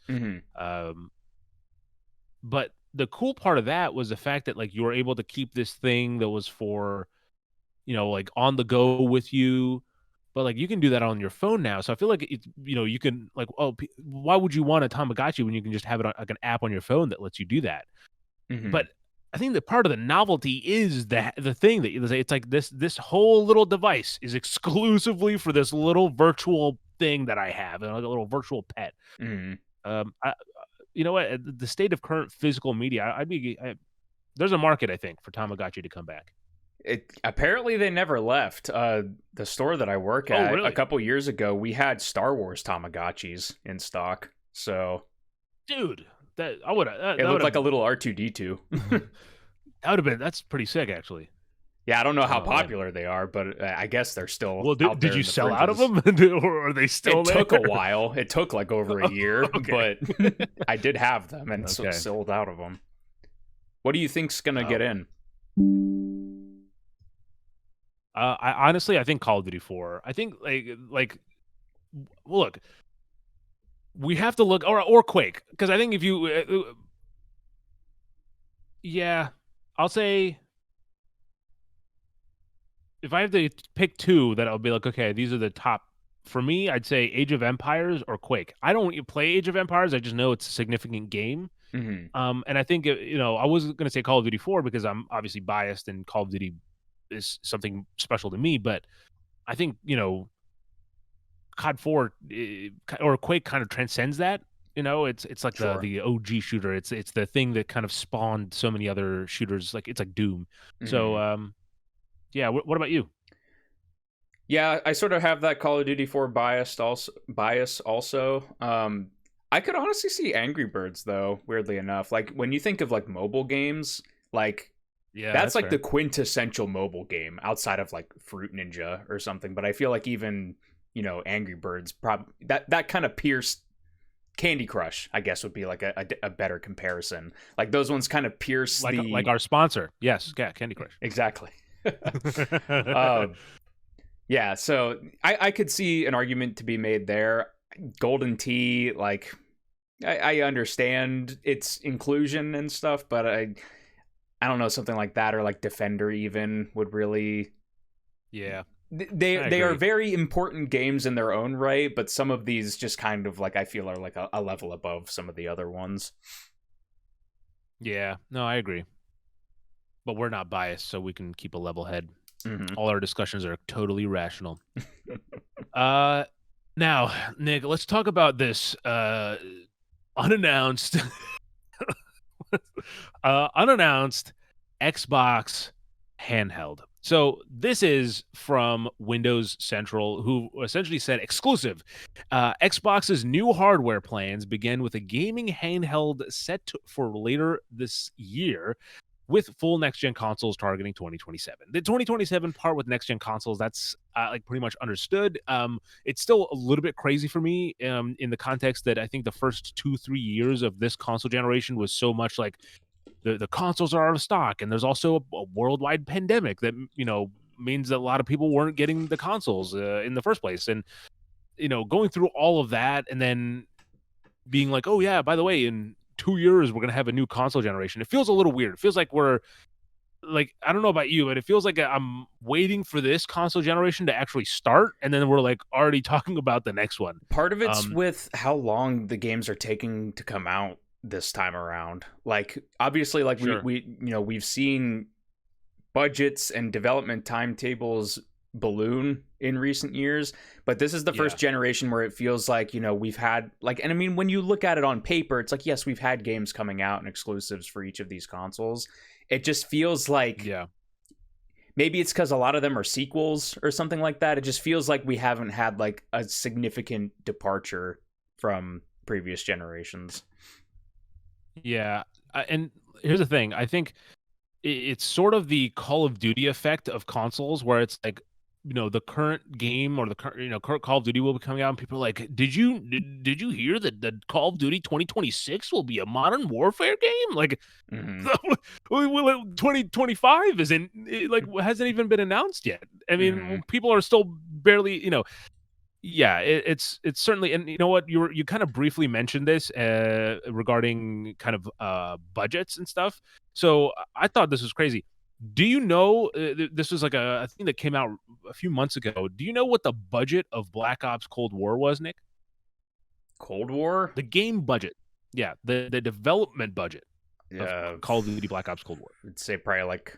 But the cool part of that was the fact that like you were able to keep this thing that was for, you know, like on the go with you, but like you can do that on your phone now. So I feel like it's, you know, you can like, oh, why would you want a Tamagotchi when you can just have it on, like an app on your phone that lets you do that? But I think that part of the novelty is that the thing that it's like this whole little device is exclusively for this little virtual thing that I have, like a little virtual pet. You know what? The state of current physical media, there's a market, I think, for Tamagotchi to come back. Apparently they never left. The store that I work at, really? A couple years ago, we had Star Wars Tamagotchis in stock. So, dude, that I would. It looked like a little R2D2. That would have been. That's pretty sick, actually. Yeah, I don't know how popular they are, but I guess they're still. Well, did you sell out of them, or are they still there? It took a while. It took like over a year, but I did have them and sold out of them. What do you think's gonna get in? I honestly, I think Call of Duty 4. I think look, we have to look or Quake, because I think if you yeah, I'll say if I have to pick two, that I'll be like, okay, these are the top. For me, I'd say Age of Empires or Quake. I don't play Age of Empires. I just know it's a significant game. Hmm. And I think I was going to say Call of Duty 4 because I'm obviously biased and Call of Duty is something special to me. But I think COD 4 or Quake kind of transcends that. It's like Sure. the OG shooter. It's the thing that kind of spawned so many other shooters. Like it's like Doom. So Hmm. yeah. What about you? Yeah, I sort of have that Call of Duty 4 bias also. I could honestly see Angry Birds though, weirdly enough. Like when you think of like mobile games, like Yeah, that's that's like the fair. quintessential mobile game outside of like Fruit Ninja or something. But I feel like even, Angry Birds that kind of pierced Candy Crush, I guess would be like a better comparison. Like those ones kind of pierce Like the our sponsor. Yes, yeah, Candy Crush. exactly. um Yeah, so I could see an argument to be made there. Golden Tee, like I understand its inclusion and stuff, but I don't know, something like that or like Defender even would really Yeah, I they are agree. very important games in their own right, but some of these just kind of like I feel are like a level above some of the other ones. Yeah, no, I agree. But we're not biased, so we can keep a level head. Hmm. All our discussions are totally rational. Uh, Now, Nick, let's talk about this unannounced, unannounced Xbox handheld. So this is from Windows Central, who essentially said exclusive. Xbox's new hardware plans begin with a gaming handheld for later this year, with full next gen consoles targeting 2027. The 2027 part with next gen consoles, that's like pretty much understood. It's still a little bit crazy for me in the context that I think the first 2-3 years of this console generation was so much like the consoles are out of stock, and there's also a worldwide pandemic that means that a lot of people weren't getting the consoles in the first place, and going through all of that, and then being like, oh yeah, by the way, in 2 years we're gonna have a new console generation. It feels a little weird. It feels like we're like, I don't know about you, but it feels like I'm waiting for this console generation to actually start, and then we're like already talking about the next one. Part of it's Um, with how long the games are taking to come out this time around. Like obviously like sure. we've seen budgets and development timetables balloon in recent years, but this is the Yeah. first generation where it feels like we've had like, and I mean when you look at it on paper it's like yes, we've had games coming out and exclusives for each of these consoles. It just feels like Yeah. maybe it's because a lot of them are sequels or something like that. It just feels like we haven't had like a significant departure from previous generations. Yeah. And here's the thing. I think it's sort of the Call of Duty effect of consoles, where it's like, the current game or the current, current Call of Duty will be coming out, and people are like, did you hear that the Call of Duty 2026 will be a modern warfare game? Like, Hmm. 2025 isn't like hasn't even been announced yet. I Hmm. mean, people are still barely, yeah, it's certainly, and you know what, you kind of briefly mentioned this regarding kind of budgets and stuff. So I thought this was crazy. Do you know this was like a thing that came out a few months ago? Do you know what the budget of Black Ops Cold War was, Nick? Cold War. The game budget, yeah, the development budget of Yeah, Call of Duty Black Ops Cold War. I'd say probably like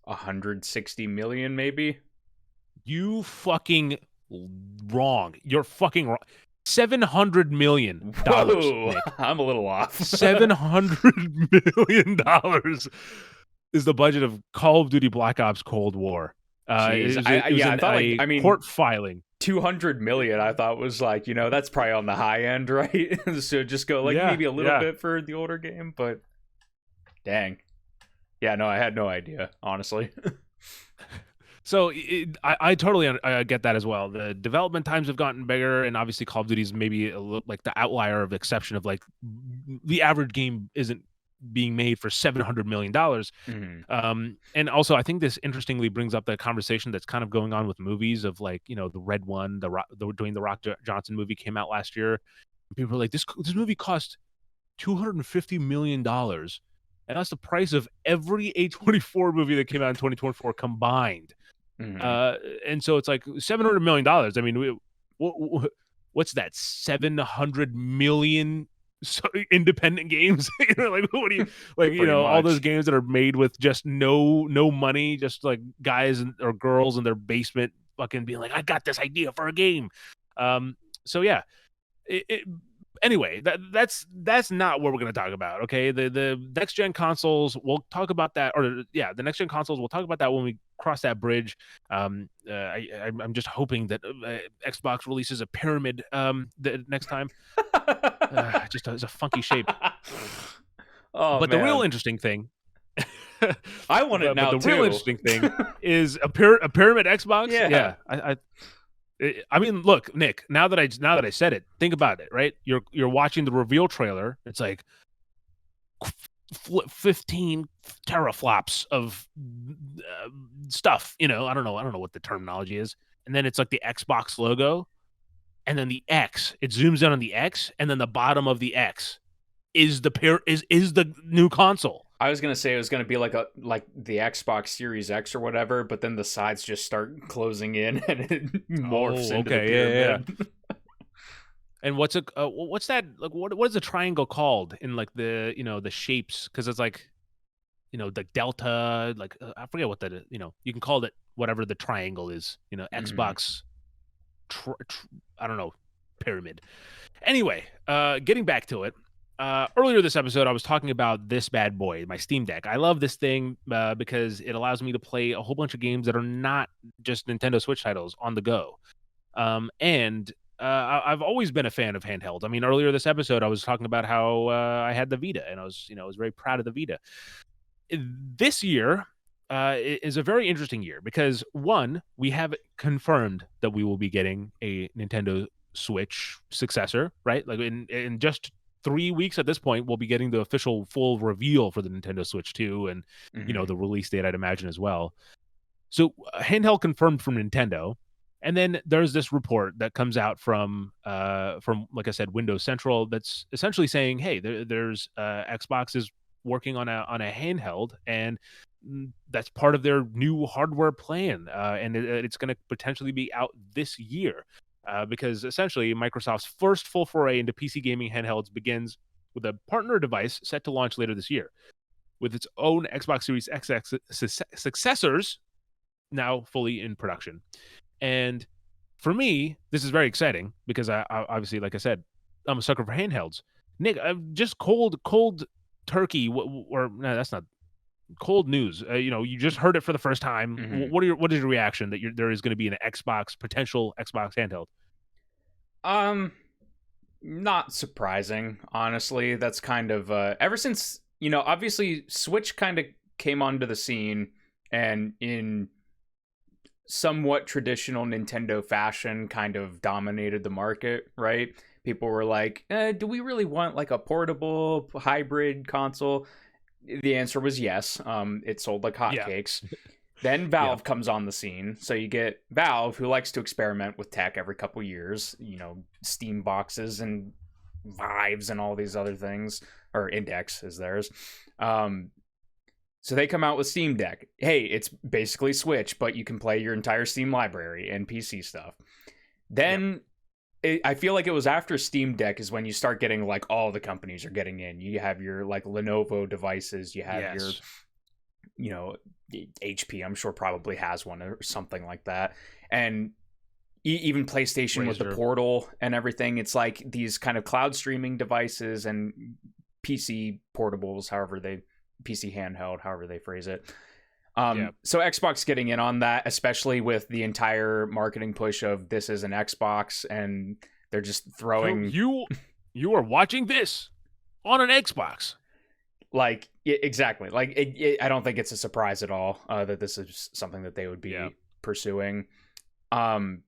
160 million maybe. You fucking wrong. You're fucking wrong. $700 million, Whoa. Nick. I'm a little off. $700 million is the budget of Call of Duty Black Ops Cold War. Jeez, It was yeah, I in thought like, a I mean, court filing. 200 million I thought was like, that's probably on the high end, right? So just go like Yeah, maybe a little yeah. bit for the older game, but dang. Yeah, no, I had no idea, honestly. So I totally get that as well. The development times have gotten bigger, and obviously Call of Duty is maybe a little like the outlier of exception of like the average game isn't being made for $700 million. Mhm. And also, I think this interestingly brings up that conversation that's kind of going on with movies of like, the Red One, the Dwayne the Rock Johnson movie came out last year. People are like, this movie cost $250 million, and that's the price of every A24 movie that came out in 2024 combined. Mhm. And so it's like $700 million. I mean, what's that? 700 million independent games. Like what do you like? Pretty All those much. games that are made with just no money, just like guys or girls in their basement fucking being like, I got this idea for a game. So yeah, anyway, that's not what we're going to talk about. Okay, the next gen consoles, we'll talk about that, or yeah, the next gen consoles, we'll talk about that when we cross that bridge. I'm just hoping that Xbox releases a pyramid the next time. Just as a funky shape. Oh But the real man, interesting thing, I want it but now the real too. interesting thing is a pyramid Xbox. Yeah. Yeah, I mean, look, Nick. Now that I said it, think about it. Right, you're watching the reveal trailer. It's like 15 teraflops of stuff. I don't know what the terminology is. And then it's like the Xbox logo, and then the X. It zooms in on the X, and then the bottom of the X is the new console. I was gonna say it was gonna be like the Xbox Series X or whatever, but then the sides just start closing in and it morphs Oh, into the okay, yeah. pyramid. And what's that like? What is a triangle called in like the shapes? Because it's like the delta. Like I forget what that is. You can call it whatever the triangle is. Mhm. Xbox. I don't know, pyramid. Anyway, getting back to it. Earlier this episode, I was talking about this bad boy, my Steam Deck. I love this thing because it allows me to play a whole bunch of games that are not just Nintendo Switch titles on the go. And I've always been a fan of handheld. I mean, earlier this episode, I was talking about how I had the Vita, and I was very proud of the Vita. This year is a very interesting year because one, we have confirmed that we will be getting a Nintendo Switch successor, right? Like in just 3 weeks at this point, we'll be getting the official full reveal for the Nintendo Switch 2 and Mhm. the release date, I'd imagine as well. So handheld confirmed from Nintendo, and then there's this report that comes out from like I said, Windows Central that's essentially saying, hey, there's Xbox is working on a handheld, and that's part of their new hardware plan, and it's going to potentially be out this year. Because essentially Microsoft's first full foray into PC gaming handhelds begins with a partner device set to launch later this year, with its own Xbox Series X successors now fully in production. And for me, this is very exciting because I obviously, like I said, I'm a sucker for handhelds. Nick, just cold turkey, or no, that's not cold news. You just heard it for the first time. Mhm. What is your reaction that there is going to be an potential Xbox handheld? Um, Not surprising, honestly. That's kind of ever since, obviously Switch kind of came onto the scene and in somewhat traditional Nintendo fashion kind of dominated the market, right? People were like, do we really want like a portable hybrid console? The answer was yes. It sold like Yeah, hotcakes. Then yeah, Valve comes on the scene. So you get Valve, who likes to experiment with tech every couple years, Steam boxes and Vives and all these other things, or Index is theirs. So they come out with Steam Deck. Hey, it's basically Switch, but you can play your entire Steam library and PC stuff. yep, Then I feel like it was after Steam Deck is when you start getting like all the companies are getting in. You have your like Lenovo devices, you have your, yes, you know, HP, I'm sure probably has one or something like that. And even PlayStation with the Razer, Portal and everything, it's like these kind of cloud streaming devices and PC portables, PC handheld, however they phrase it. yeah. So Xbox getting in on that, especially with the entire marketing push of this is an Xbox, and they're just So throwing you are watching this on an Xbox. like exactly like I don't think it's a surprise at all that this is something that they would Yeah. be pursuing. Um,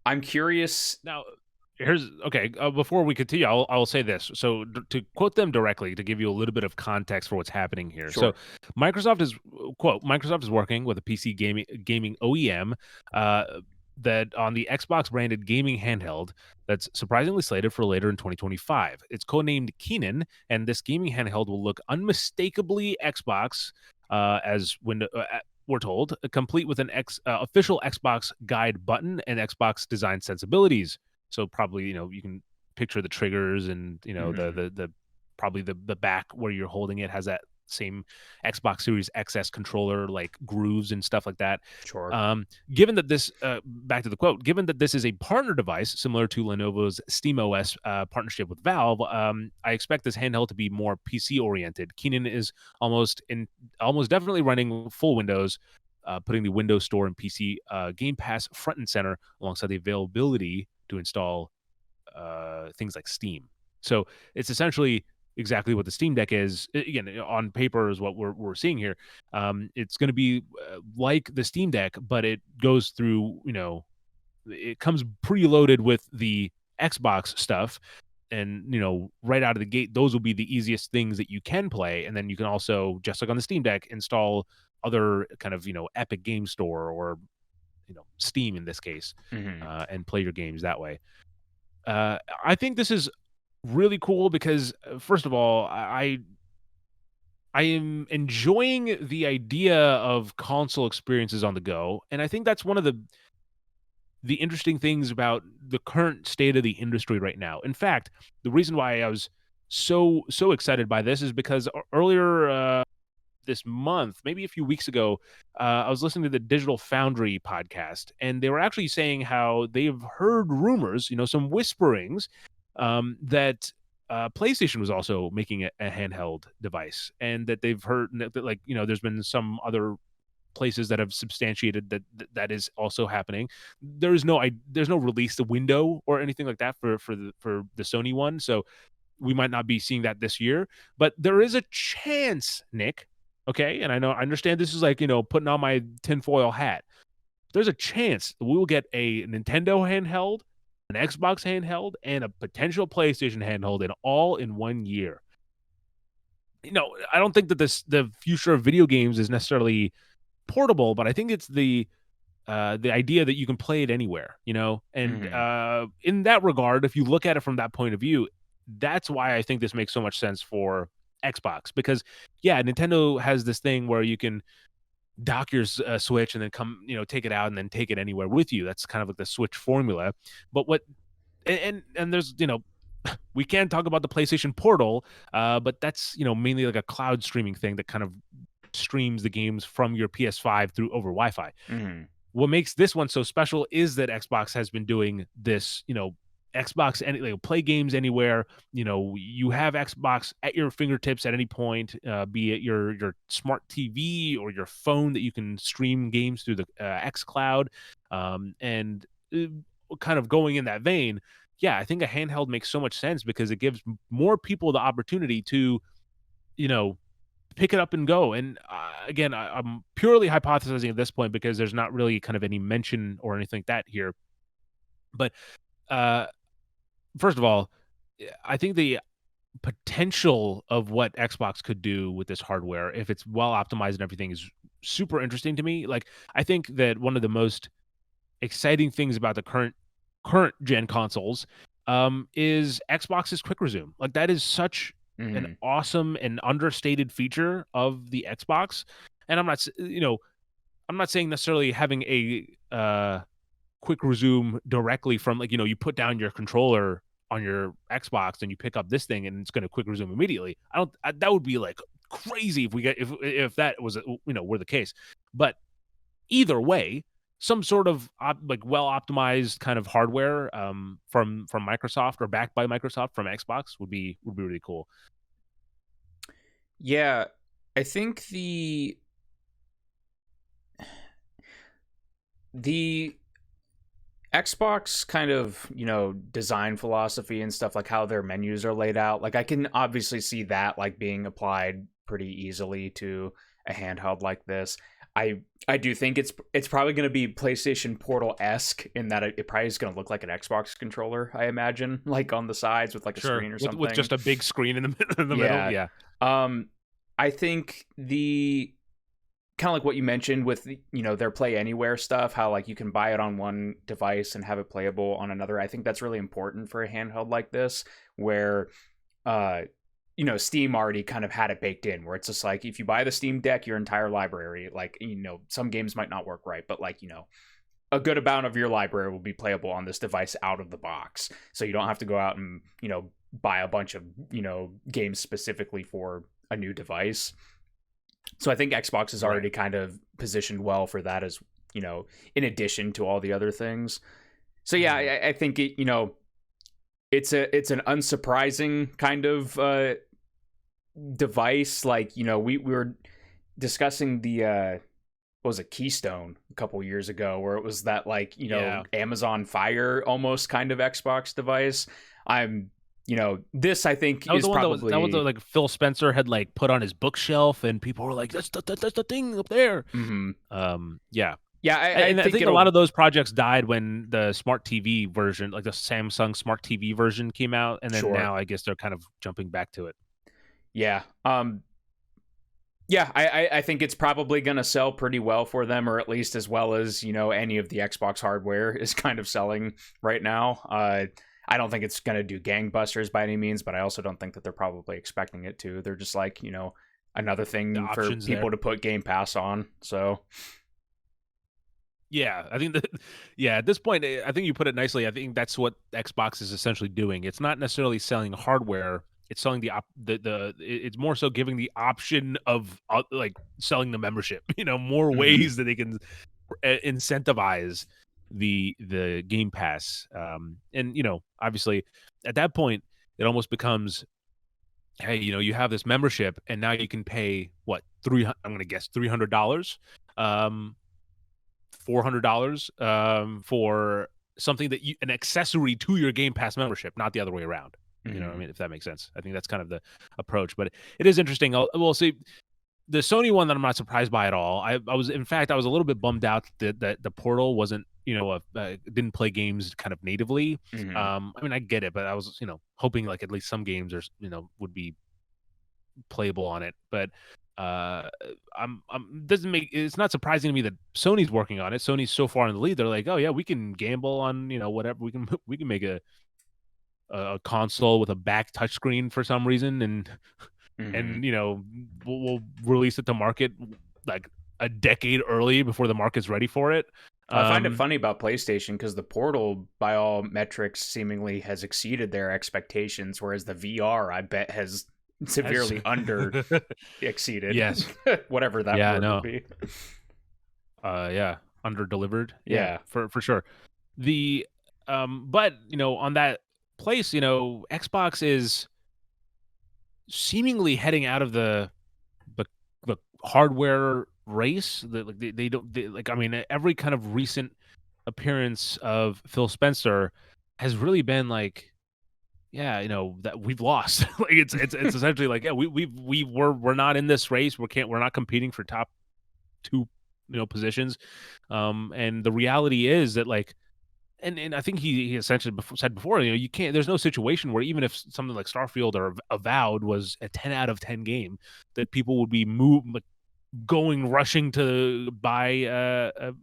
I'm curious. Now, here's okay. Before we continue, I'll say this. So to quote them directly, to give you a little bit of context for what's happening here. So Sure. Microsoft is working with a PC gaming OEM uh, that on the Xbox branded gaming handheld that's surprisingly slated for later in 2025. It's codenamed Keenan, and this gaming handheld will look unmistakably Xbox as when we're told, complete with an official Xbox guide button and Xbox design sensibilities. So probably, you can picture the triggers and, Hmm. the probably the back where you're holding it has that same Xbox Series XS controller, like grooves and stuff like that. Sure. Given that this, back to the quote, given that this is a partner device similar to Lenovo's SteamOS partnership with Valve, I expect this handheld to be more PC oriented. Keenan is almost definitely running full Windows, putting the Windows Store and PC Game Pass front and center alongside the availability to install things like Steam. So it's essentially exactly what the Steam Deck is. Again, on paper is what we're seeing here. It's going to be like the Steam Deck, but it goes through, it comes preloaded with the Xbox stuff. And right out of the gate, those will be the easiest things that you can play. And then you can also, just like on the Steam Deck, install other kind of Epic Game Store or Steam in this case, Hmm. and play your games that way. I think this is really cool because, first of all, I am enjoying the idea of console experiences on the go, and I think that's one of the interesting things about the current state of the industry right now. In fact, the reason why I was so excited by this is because earlier this month, maybe a few weeks ago, I was listening to the Digital Foundry podcast, and they were actually saying how they've heard rumors, some whisperings, that PlayStation was also making a handheld device, and that they've heard that, like, there's been some other places that have substantiated that is also happening. There's no release window or anything like that for the Sony one, so we might not be seeing that this year, but there is a chance, Nick. Okay, and I understand this is like putting on my tinfoil hat. There's a chance that we will get a Nintendo handheld, an Xbox handheld, and a potential PlayStation handheld in 1 year. I don't think that the future of video games is necessarily portable, but I think it's the idea that you can play it anywhere, and Hmm. in that regard, if you look at it from that point of view, that's why I think this makes so much sense for Xbox because, yeah, Nintendo has this thing where you can dock your Switch and then come, take it out and then take it anywhere with you. That's kind of like the Switch formula. But what and there's we can talk about the PlayStation Portal, but that's mainly like a cloud streaming thing that kind of streams the games from your PS5 through over Wi-Fi. Hmm. What makes this one so special is that Xbox has been doing this, Xbox and play games anywhere. You have Xbox at your fingertips at any point, be it your smart TV or your phone that you can stream games through the X Cloud, and kind of going in that vein. Yeah, I think a handheld makes so much sense because it gives more people the opportunity to, you know, pick it up and go. And again, I'm purely hypothesizing at this point because there's not really kind of any mention or anything like that here. But uh, first of all, I think the potential of what Xbox could do with this hardware, if it's well optimized and everything, is super interesting to me. Like, I think that one of the most exciting things about the current gen consoles is Xbox's quick resume. Like, that is such an Hmm. awesome and understated feature of the Xbox. And I'm not saying necessarily having a quick resume directly from, like, you put down your controller on your Xbox and you pick up this thing and it's going to quick resume immediately. That would be like crazy if that was were the case. But either way, some sort of like well optimized kind of hardware from Microsoft or backed by Microsoft from Xbox would be really cool. Yeah, I think the Xbox kind of, design philosophy and stuff, like how their menus are laid out. Like, I can obviously see that like being applied pretty easily to a handheld like this. I do think it's probably going to be PlayStation Portal-esque in that it probably is going to look like an Xbox controller, I imagine, like on the sides with like a Sure, screen or with something. just a big screen in the middle. Yeah. Yeah, I think the kind of like what you mentioned with their Play Anywhere stuff, how like you can buy it on one device and have it playable on another. I think that's really important for a handheld like this, where uh Steam already kind of had it baked in, where it's just like if you buy the Steam Deck, your entire library, like some games might not work right, but like a good amount of your library will be playable on this device out of the box. So you don't have to go out and buy a bunch of games specifically for a new device. So I think Xbox is already right. kind of positioned well for that, as in addition to all the other things. So yeah, Mhm. I think it's an unsurprising kind of device. Like we were discussing the what was it, Keystone a couple years ago, where it was that like Yeah, Amazon Fire almost kind of Xbox device. I'm this I think that was is the one probably like Phil Spencer had like put on his bookshelf, and people were like, that's the thing up there." mhm. Yeah. Yeah, I And I think think a lot it'll of those projects died when the smart TV version, like the Samsung smart TV version, came out, and then sure. now I guess they're kind of jumping back to it. Yeah. Yeah, I think it's probably going to sell pretty well for them, or at least as well as any of the Xbox hardware is kind of selling right now. I don't think it's going to do gangbusters by any means, but I also don't think that they're probably expecting it to. They're just like another The thing for options people there. to put Game Pass on. So Yeah, I think that. Yeah, at this point, I think you put it nicely. I think that's what Xbox is essentially doing. It's not necessarily selling hardware. It's selling it's more so giving the option of like selling the membership. More mhm. ways that they can incentivize the Game Pass. And obviously, at that point, it almost becomes, hey, you have this membership, and now you can pay what I'm going to guess $300. Um, $400 for something an accessory to your Game Pass membership, not the other way around. You know what I Mhm. mean? If that makes sense. I think that's kind of the approach, but it is interesting. We'll see. The Sony one that I'm not surprised by at all. I was, in fact, I was a little bit bummed out that the Portal wasn't, didn't play games kind of natively. Mhm. I mean, I get it, but I was, hoping like at least some games would be playable on it. But uh I'm doesn't make it's not surprising to me that Sony's working on it. Sony's so far in the lead. They're like, oh yeah, we can gamble on whatever. We can make a console with a back touchscreen for some reason, and Mhm. we'll release it to market like a decade early before the market's ready for it. I find it um funny about PlayStation because the Portal, by all metrics, seemingly has exceeded their expectations, whereas the VR, I bet, has has severely under exceeded, yes, whatever that yeah, I word would know. be. Yeah, under delivered, yeah, Yeah. for sure. The but on that place, Xbox is seemingly heading out of the the hardware race. That like they don't like, I mean, every kind of recent appearance of Phil Spencer has really been like, yeah, that we've lost. Like it's essentially like, yeah, we're not in this race. We're not competing for top two positions. And the reality is that, like, and I think he essentially said before, you can't. There's no situation where even if something like Starfield or Avowed was a 10 out of 10 game, that people would be like, rushing to buy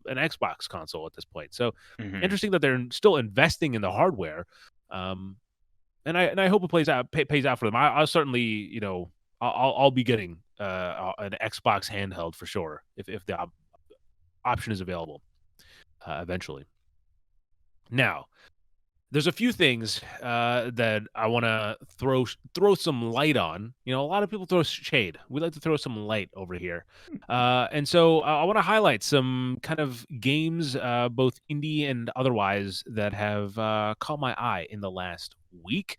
an Xbox console at this point. So Hmm. interesting that they're still investing in the hardware, um, and I hope it pays out for them. I'll certainly, I'll be getting an Xbox handheld for sure if the option is available eventually. Now, there's a few things that I want to throw some light on. A lot of people throw shade. We like to throw some light over here, and so I want to highlight some kind of games, both indie and otherwise, that have caught my eye in the last week.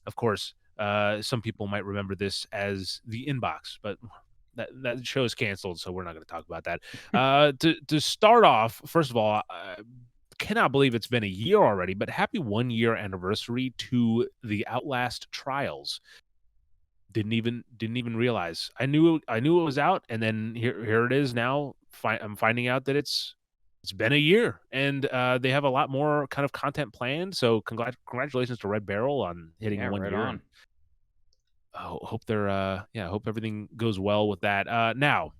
Of course, some people might remember this as the inbox, but that show is canceled, so we're not going to talk about that. To start off, first of all, cannot believe it's been a year already, but happy 1 year anniversary to the Outlast Trials. Didn't even realize. I knew it was out, and then here it is now, I'm finding out that it's been a year, and they have a lot more kind of content planned. So congratulations to Red Barrel on hitting Yeah, 1 year, on. and hope they're hope everything goes well with that. Now,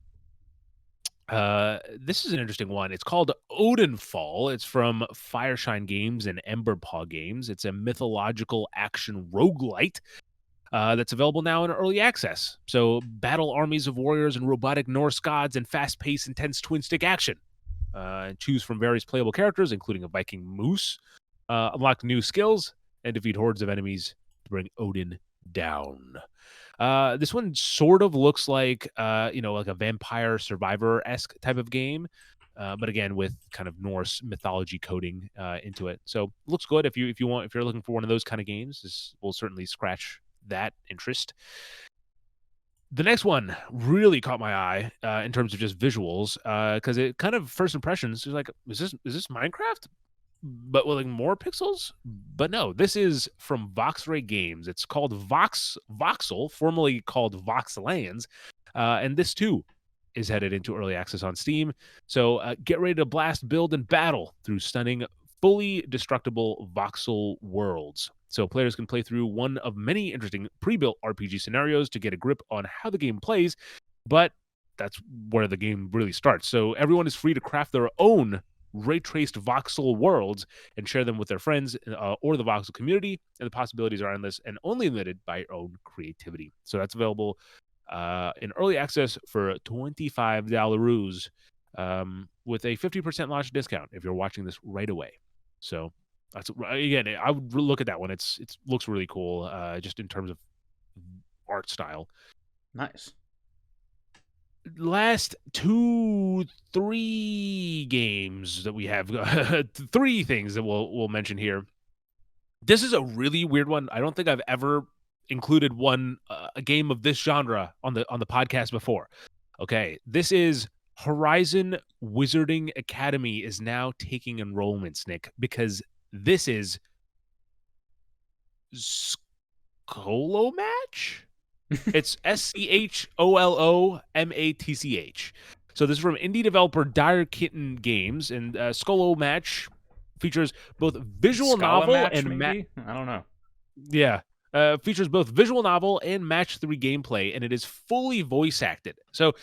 this is an interesting one. It's called Odinfall. It's from Fireshine Games and Emberpaw Games. It's a mythological action roguelite that's available now in early access. So, battle armies of warriors and robotic Norse gods and fast-paced, intense twin-stick action. Choose from various playable characters, including a Viking moose. Unlock new skills and defeat hordes of enemies to bring Odin down. This one sort of looks like like a vampire survivor-esque type of game, but again with kind of Norse mythology coding into it. So looks good if you're looking for one of those kind of games. This will certainly scratch that interest. The next one really caught my eye in terms of just visuals because it kind of first impressions is like, is this Minecraft? But with like more pixels. But no, this is from Voxray Games. It's called Voxel, formerly called Voxlands, and this too is headed into early access on Steam. So get ready to blast, build, and battle through stunning, fully destructible voxel worlds. So players can play through one of many interesting pre-built RPG scenarios to get a grip on how the game plays, but that's where the game really starts. So everyone is free to craft their own ray-traced voxel worlds and share them with their friends or the voxel community, and the possibilities are endless and only limited by your own creativity. So that's available in early access for $25 with a 50% launch discount if you're watching this right away. So that's, again, I would look at that one. It looks really cool just in terms of art style. Nice. Last 3 games that we have, 3 things that we'll mention here. This is a really weird one. I don't think I've ever included a game of this genre on the podcast before. Okay, this is Horizon Wizarding Academy is now taking enrollments, Nick, because this is Skolo Match. It's SCHOLOMATCH. So this is from indie developer Dire Kitten Games, and Skolo Match features both visual novel match, and maybe? I don't know. Yeah. Features both visual novel and match 3 gameplay, and it is fully voice acted. So,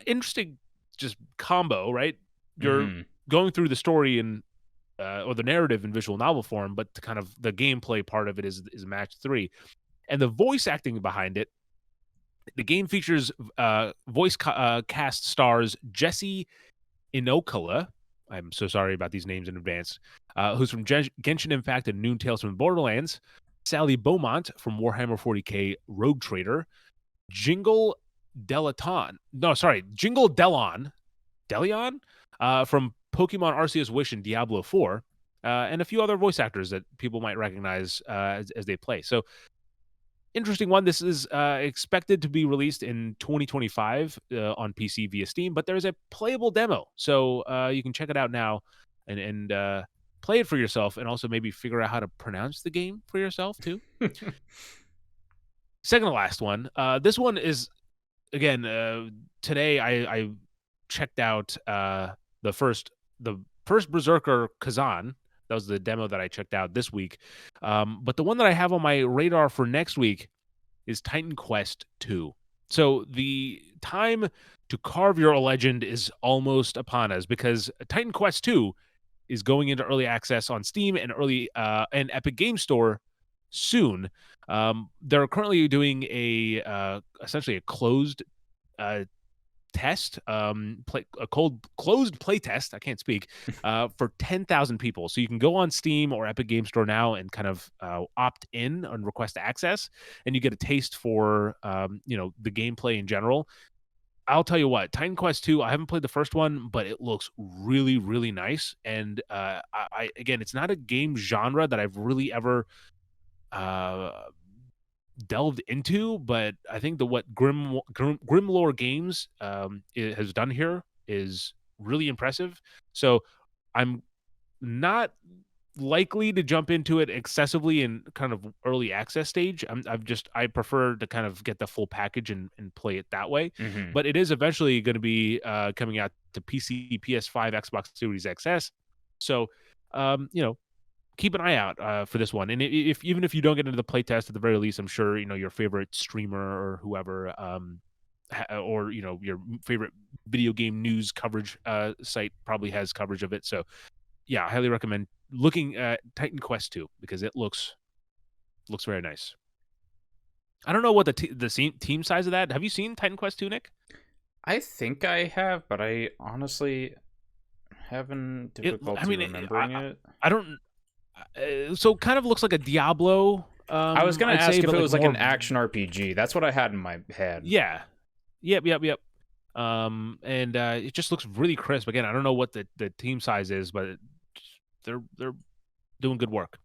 interesting just combo, right? You're going through the story and or the narrative in visual novel form, but kind of the gameplay part of it is match 3. And the voice acting behind it, the game features voice cast stars Jesse Inokala. I'm so sorry about these names in advance. Who's from Genshin Impact and Noon Tales from Borderlands. Sally Beaumont from Warhammer 40k Rogue Trader. Jingle Delaton Delion from Pokemon Arceus Wish and Diablo 4. And a few other voice actors that people might recognize as they play. So, interesting one. This is expected to be released in 2025 on PC via Steam, but there's a playable demo, so you can check it out now and play it for yourself, and also maybe figure out how to pronounce the game for yourself too. Second to last one. This one is, again, today I checked out the first Berserker Kazan. That was the demo that I checked out this week. But the one that I have on my radar for next week is Titan Quest 2. So the time to carve your legend is almost upon us, because Titan Quest 2 is going into early access on Steam and and Epic Game Store soon. They're currently doing essentially a closed test, closed play test. I can't speak for 10,000 people. So you can go on Steam or Epic Game Store now and kind of opt in and request access, and you get a taste for the gameplay in general. I'll tell you what, Titan Quest 2, I haven't played the first one, but it looks really, really nice. And I again, it's not a game genre that I've really ever delved into, but I think what Grimlore Games has done here is really impressive. So I'm not likely to jump into it excessively in kind of early access stage. I prefer to kind of get the full package and play it that way. Hmm. But it is eventually going to be coming out to PC, PS5, Xbox Series XS. So, keep an eye out for this one. And if even if you don't get into the playtest, at the very least, I'm sure your favorite streamer or whoever, or your favorite video game news coverage site probably has coverage of it. So yeah, I highly recommend looking at Titan Quest 2 because it looks very nice. I don't know what the team size of that. Have you seen Titan Quest 2, Nick? I think I have, but I honestly having I difficulty mean, remembering it. I don't. So kind of looks like a Diablo. I was gonna I'd say, ask if but it like was like more. an action RPG. That's what I had in my head. Yeah. Yep. And it just looks really crisp. Again, I don't know what the team size is, but they're doing good work.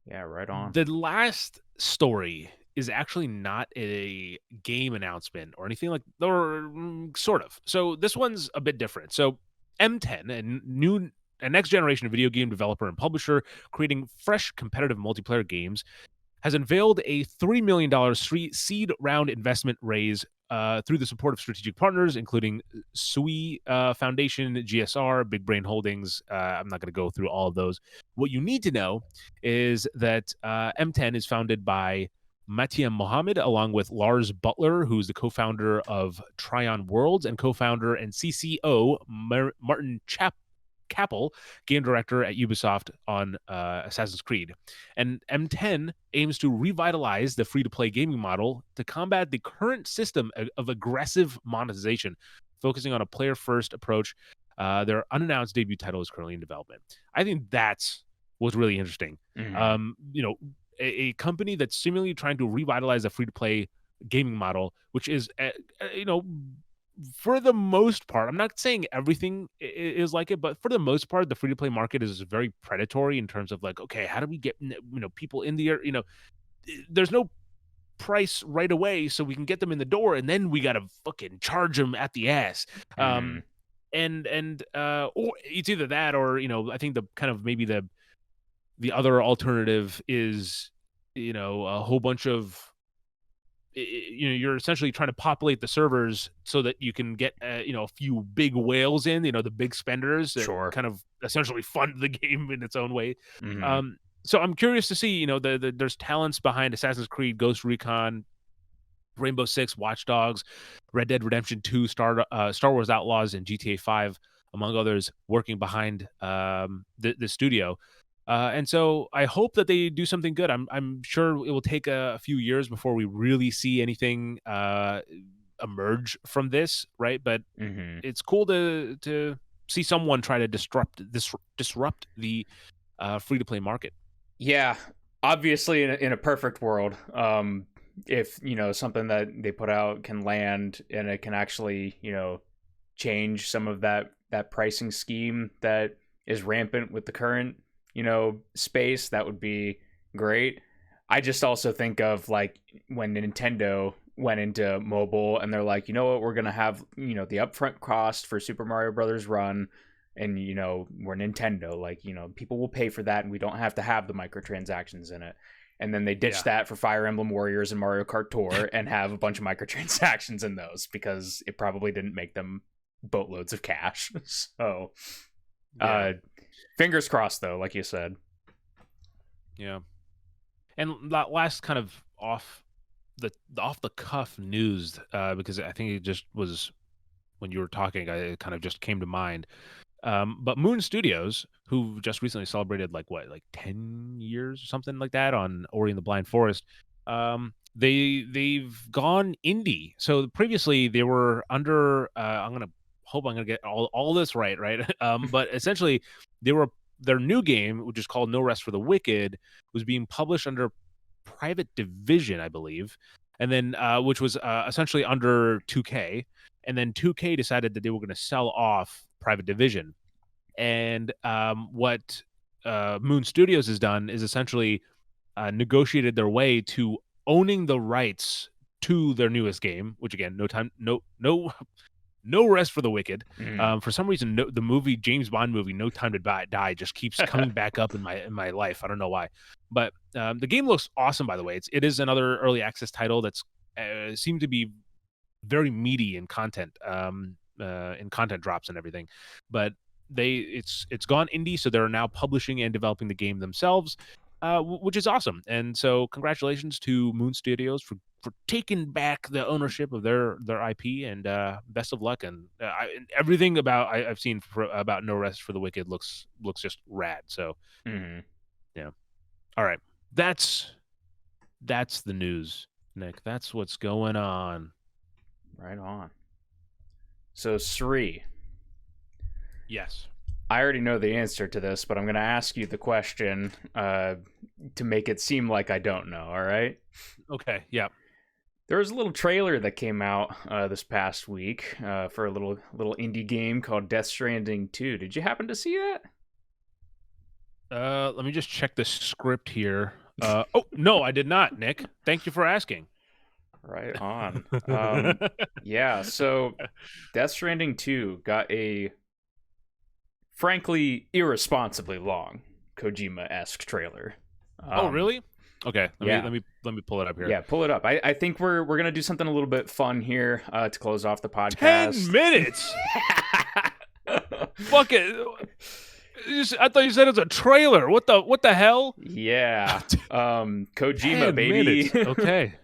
Yeah, right on. The last story is actually not a game announcement or anything like, or sort of. So this one's a bit different. So M10, a next generation video game developer and publisher creating fresh competitive multiplayer games, has unveiled a $3 million seed round investment raise through the support of strategic partners, including Sui Foundation, GSR, Big Brain Holdings. I'm not going to go through all of those. What you need to know is that M10 is founded by Mattia Mohammed, along with Lars Butler, who's the co-founder of Tryon Worlds and co-founder and CCO Martin Kappel, game director at Ubisoft on Assassin's Creed. And M10 aims to revitalize the free-to-play gaming model to combat the current system of aggressive monetization, focusing on a player-first approach. Their unannounced debut title is currently in development. I think that's what's really interesting. Mhm. A company that's seemingly trying to revitalize the free-to-play gaming model, which is, for the most part, I'm not saying everything is like it, but for the most part, the free to play market is very predatory in terms of like, okay, how do we get people in the air? There's no price right away, so we can get them in the door, and then we gotta fucking charge them at the ass. Mhm. Or it's either that, or I think the kind of maybe the other alternative is a whole bunch of you're essentially trying to populate the servers so that you can get a few big whales in, the big spenders that Sure. kind of essentially fund the game in its own way. Mhm. So I'm curious to see, there's talents behind Assassin's Creed, Ghost Recon, Rainbow Six, Watch Dogs, Red Dead Redemption 2, Star Wars Outlaws, and GTA 5, among others, working behind the studio. And so I hope that they do something good. I'm sure it will take a few years before we really see anything emerge from this, right? But Mhm. it's cool to see someone try to disrupt the free to play market. Yeah, obviously in a perfect world, if something that they put out can land and it can actually change some of that pricing scheme that is rampant with the current space, that would be great. I just also think of like when Nintendo went into mobile and they're like, you know what, we're gonna have the upfront cost for Super Mario Brothers Run, and we're Nintendo, like people will pay for that, and we don't have to have the microtransactions in it. And then they ditched Yeah. that for Fire Emblem Warriors and Mario Kart Tour and have a bunch of microtransactions in those because it probably didn't make them boatloads of cash. So, Yeah. uh, fingers crossed, though, like you said. Yeah. And last kind of off the cuff news, because I think it just was when you were talking, it kind of just came to mind. But Moon Studios, who just recently celebrated like 10 years or something like that on Ori and the Blind Forest, they've gone indie. So previously they were under I'm gonna get all this right. But essentially they were their new game, which is called No Rest for the Wicked, was being published under Private Division, I believe, and then which was essentially under 2K, and then 2K decided that they were going to sell off Private Division, and what Moon Studios has done is essentially negotiated their way to owning the rights to their newest game, which again, no No Rest for the Wicked. Mm. For some reason, the movie, James Bond movie, No Time to Die, just keeps coming back up in my life. I don't know why, but the game looks awesome. By the way, it is another early access title that's seemed to be very meaty in content, in content drops and everything. But it's gone indie, so they're now publishing and developing the game themselves, which is awesome. And so, congratulations to Moon Studios for taking back the ownership of their IP, and best of luck. And everything I've seen about No Rest for the Wicked looks just rad. So, yeah. All right, that's the news, Nick. That's what's going on. Right on. So, Sri. Yes. I already know the answer to this, but I'm going to ask you the question to make it seem like I don't know, all right? Okay, yeah. There was a little trailer that came out this past week for a little indie game called Death Stranding 2. Did you happen to see that? Let me just check the script here. Oh, no, I did not, Nick. Thank you for asking. Right on. Yeah, so Death Stranding 2 got a frankly irresponsibly long Kojima-esque trailer. Oh, really? Okay, let me pull it up here. Yeah, pull it up. I think we're gonna do something a little bit fun here to close off the podcast. 10 minutes. Fuck it. I thought you said it was a trailer. What the hell? Yeah. Kojima, 10 baby. Minutes. Okay.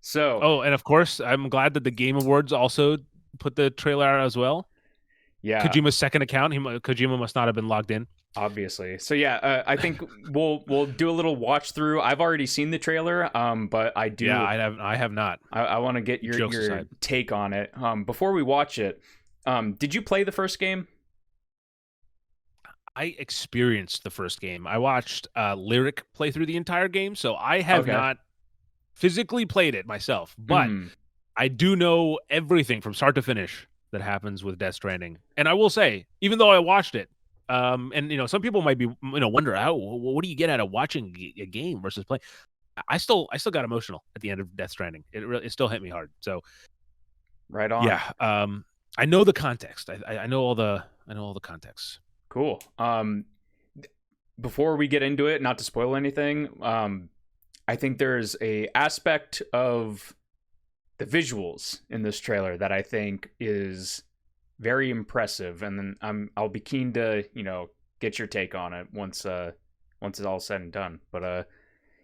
So. Oh, and of course, I'm glad that the Game Awards also put the trailer out as well. Yeah. Kojima's second account. Kojima must not have been logged in. Obviously. So yeah, I think we'll do a little watch through. I've already seen the trailer, but I do. Yeah, I have not. I want to get your take on it. Before we watch it, did you play the first game? I experienced the first game. I watched Lyric play through the entire game, so I have not physically played it myself, but I do know everything from start to finish that happens with Death Stranding. And I will say, even though I watched it, and some people might be wonder what do you get out of watching a game versus playing? I still got emotional at the end of Death Stranding. It still hit me hard. So right on. Yeah. I know the context. I know all the context. Cool. Before we get into it, not to spoil anything, I think there's a aspect of the visuals in this trailer that I think is very impressive, and then I'll be keen to get your take on it once it's all said and done. But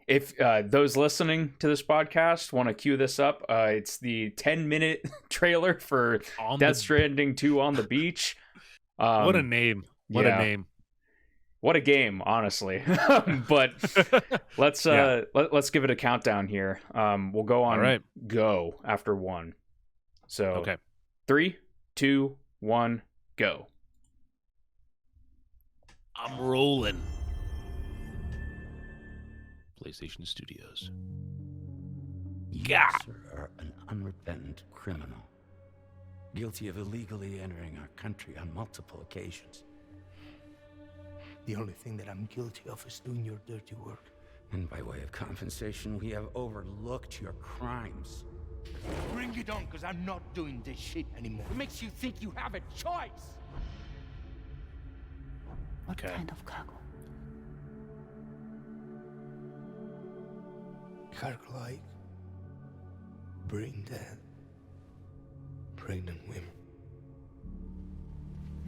if those listening to this podcast want to cue this up, it's the 10-minute trailer for Death Stranding 2 on the beach. What a name! What a name! What a game, honestly. But let's give it a countdown here. We'll go on go after 1. So okay, 3, 2, 1, go. I'm rolling. PlayStation Studios. You, sir, are an unrepentant criminal, guilty of illegally entering our country on multiple occasions. The only thing that I'm guilty of is doing your dirty work. And by way of compensation, we have overlooked your crimes. Bring it on, because I'm not doing this shit anymore. What makes you think you have a choice? What kind of cargo? Cargo like brain dead, pregnant women.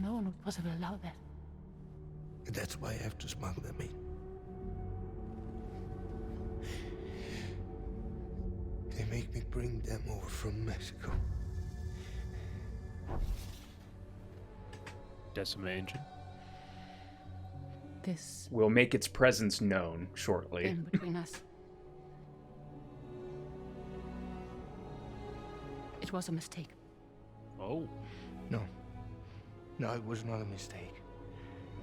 No one would possibly allow that. That's why I have to smuggle them in. They make me bring them over from Mexico. Decima engine. This will make its presence known shortly. in between us. It was a mistake. Oh. No. No, it was not a mistake.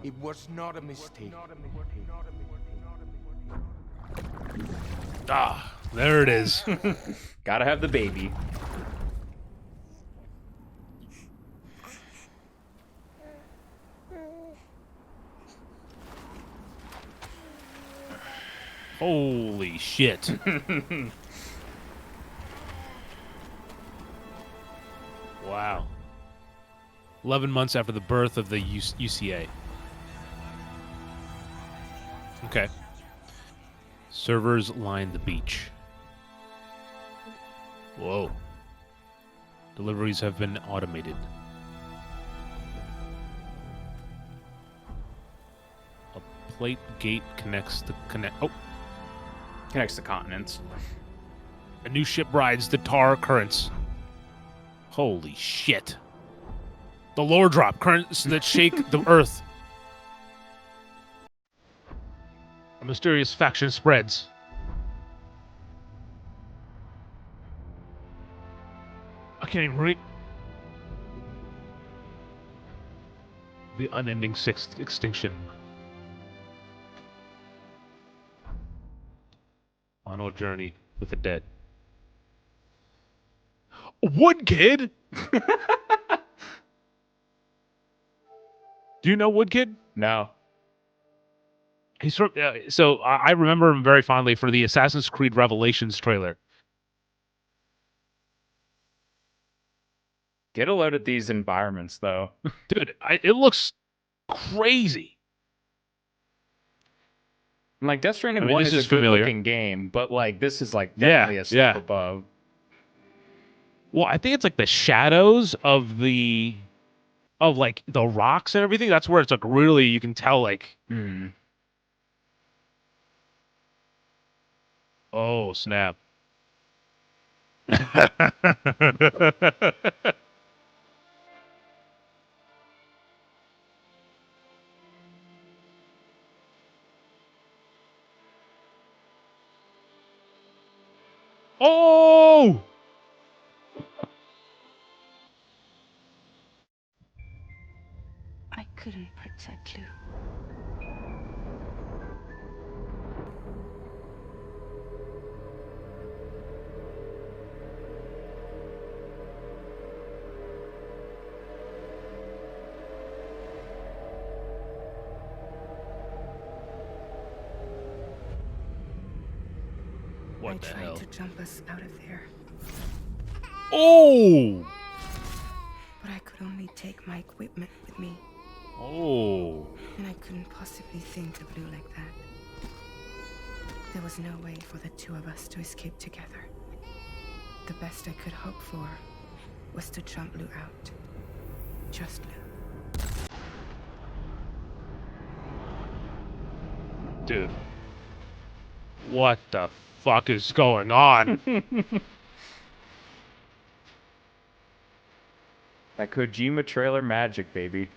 It was not a mistake. Ah, there it is. Gotta have the baby. Holy shit. Wow. 11 months after the birth of the UCA. Okay. Servers line the beach. Whoa. Deliveries have been automated. A plate gate connects the Connects the continents. A new ship rides the tar currents. Holy shit. The lore drop currents that shake the earth. A mysterious faction spreads. I can't even read. The unending sixth extinction. Final journey with the dead. Wood Kid? Do you know Wood Kid? No. He's from. So I remember him very fondly for the Assassin's Creed Revelations trailer. Get a load at these environments, though. Dude, it looks crazy. Like, Death Stranding I mean, 1 this is is a familiar. good-looking game, but, like, this is, like, definitely a step above. Well, I think it's like the shadows of like the rocks and everything. That's where it's like really you can tell like. Oh snap! Oh! I couldn't protect you. What the hell? I tried to jump us out of there, Oh! but I could only take my equipment with me, Oh! and I couldn't possibly think of Lou like that. There was no way for the two of us to escape together. The best I could hope for was to jump Lou out. Just Lou. Dude. What the fuck is going on? That Kojima trailer magic, baby.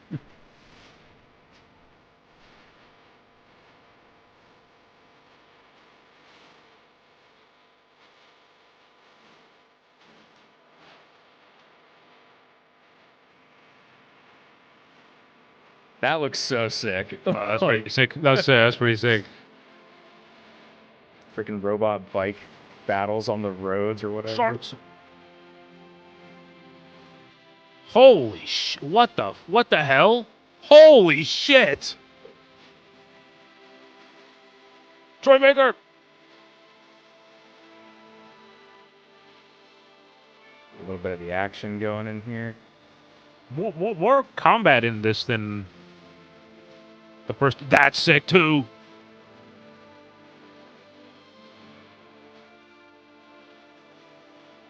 That looks so sick. That's pretty sick. That's pretty sick. Freaking robot bike battles on the roads or whatever. Sharks. Holy sh! What the hell? Holy shit! Troy Baker. A little bit of the action going in here. More combat in this than the first. That's sick too.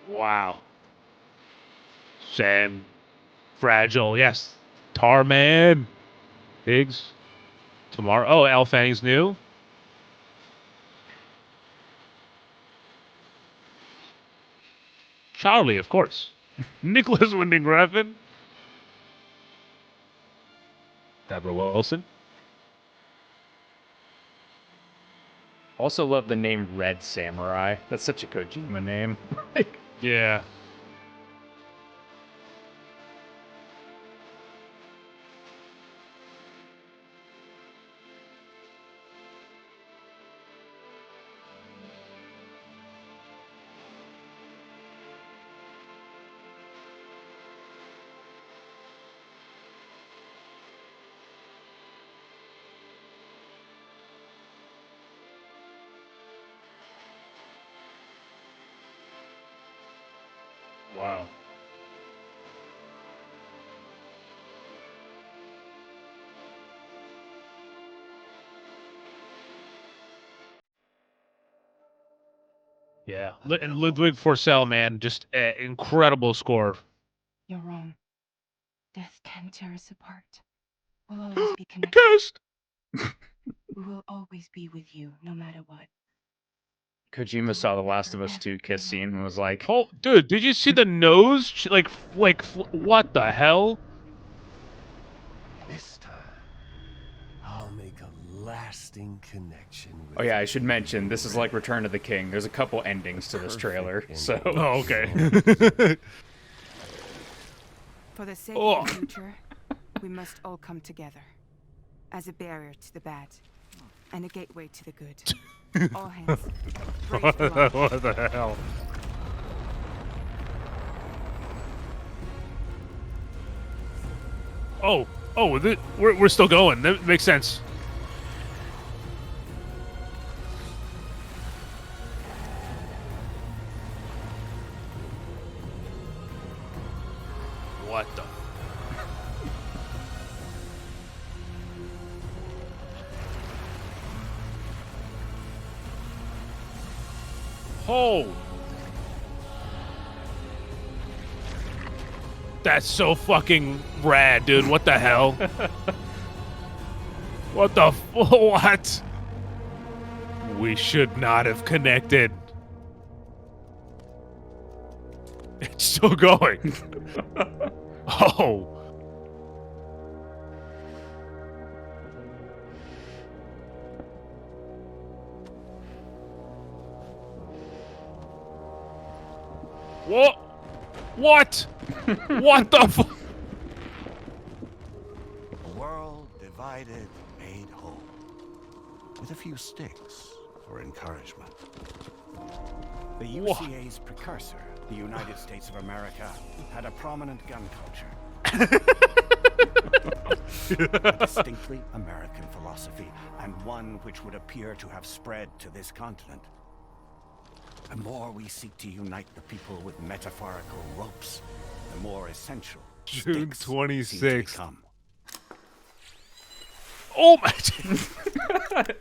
Wow. Sam. Fragile. Yes. Tarman. Biggs. Tomorrow. Oh, Elle Fanning's new. Charlie, of course. Nicholas Winding Refn. Deborah Wilson. Also love the name Red Samurai. That's such a Kojima name. Yeah. Wow. Yeah, and Ludwig Forsell, man, just incredible score. You're wrong. Death can tear us apart. We'll always be connected. Cast. We will always be with you, no matter what. Kojima saw the Last of Us 2 kiss scene and was like, Oh, dude, did you see the nose? What the hell? This time, I'll make a lasting connection with oh yeah, I should mention, this is like Return of the King. There's a couple endings to this trailer, so... Oh, okay. For the sake Oh. of the future, we must all come together. As a barrier to the bad, and a gateway to the good. All hands. Brace What for the, launch. what the hell? Oh, we're still going. That makes sense. What the? Oh. That's so fucking rad, dude. What the hell? What the what? We should not have connected. It's still going. Oh. What? What? What the fu- A world divided, made whole. With a few sticks for encouragement. The UCA's precursor, the United States of America, had a prominent gun culture. A distinctly American philosophy, and one which would appear to have spread to this continent. The more we seek to unite the people with metaphorical ropes, the more essential June sticks 26th. seem to become. Oh my!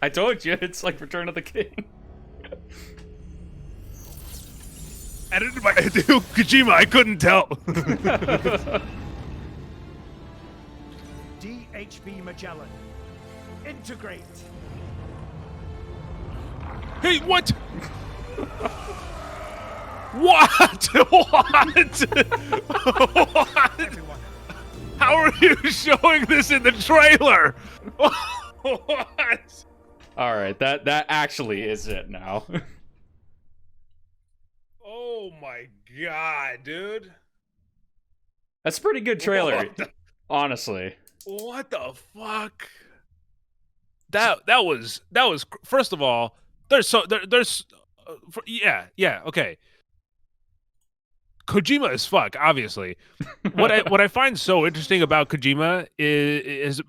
I told you, it's like Return of the King. Edited by Hideo Kojima. I couldn't tell. DHB Magellan. Integrate. Hey, what? What? What? What? How are you showing this in the trailer? What? All right, that actually is it now. Oh my god, dude. That's a pretty good trailer, What the- honestly. What the fuck? That was first of all, yeah, okay. Kojima is fuck, obviously. What I find so interesting about Kojima is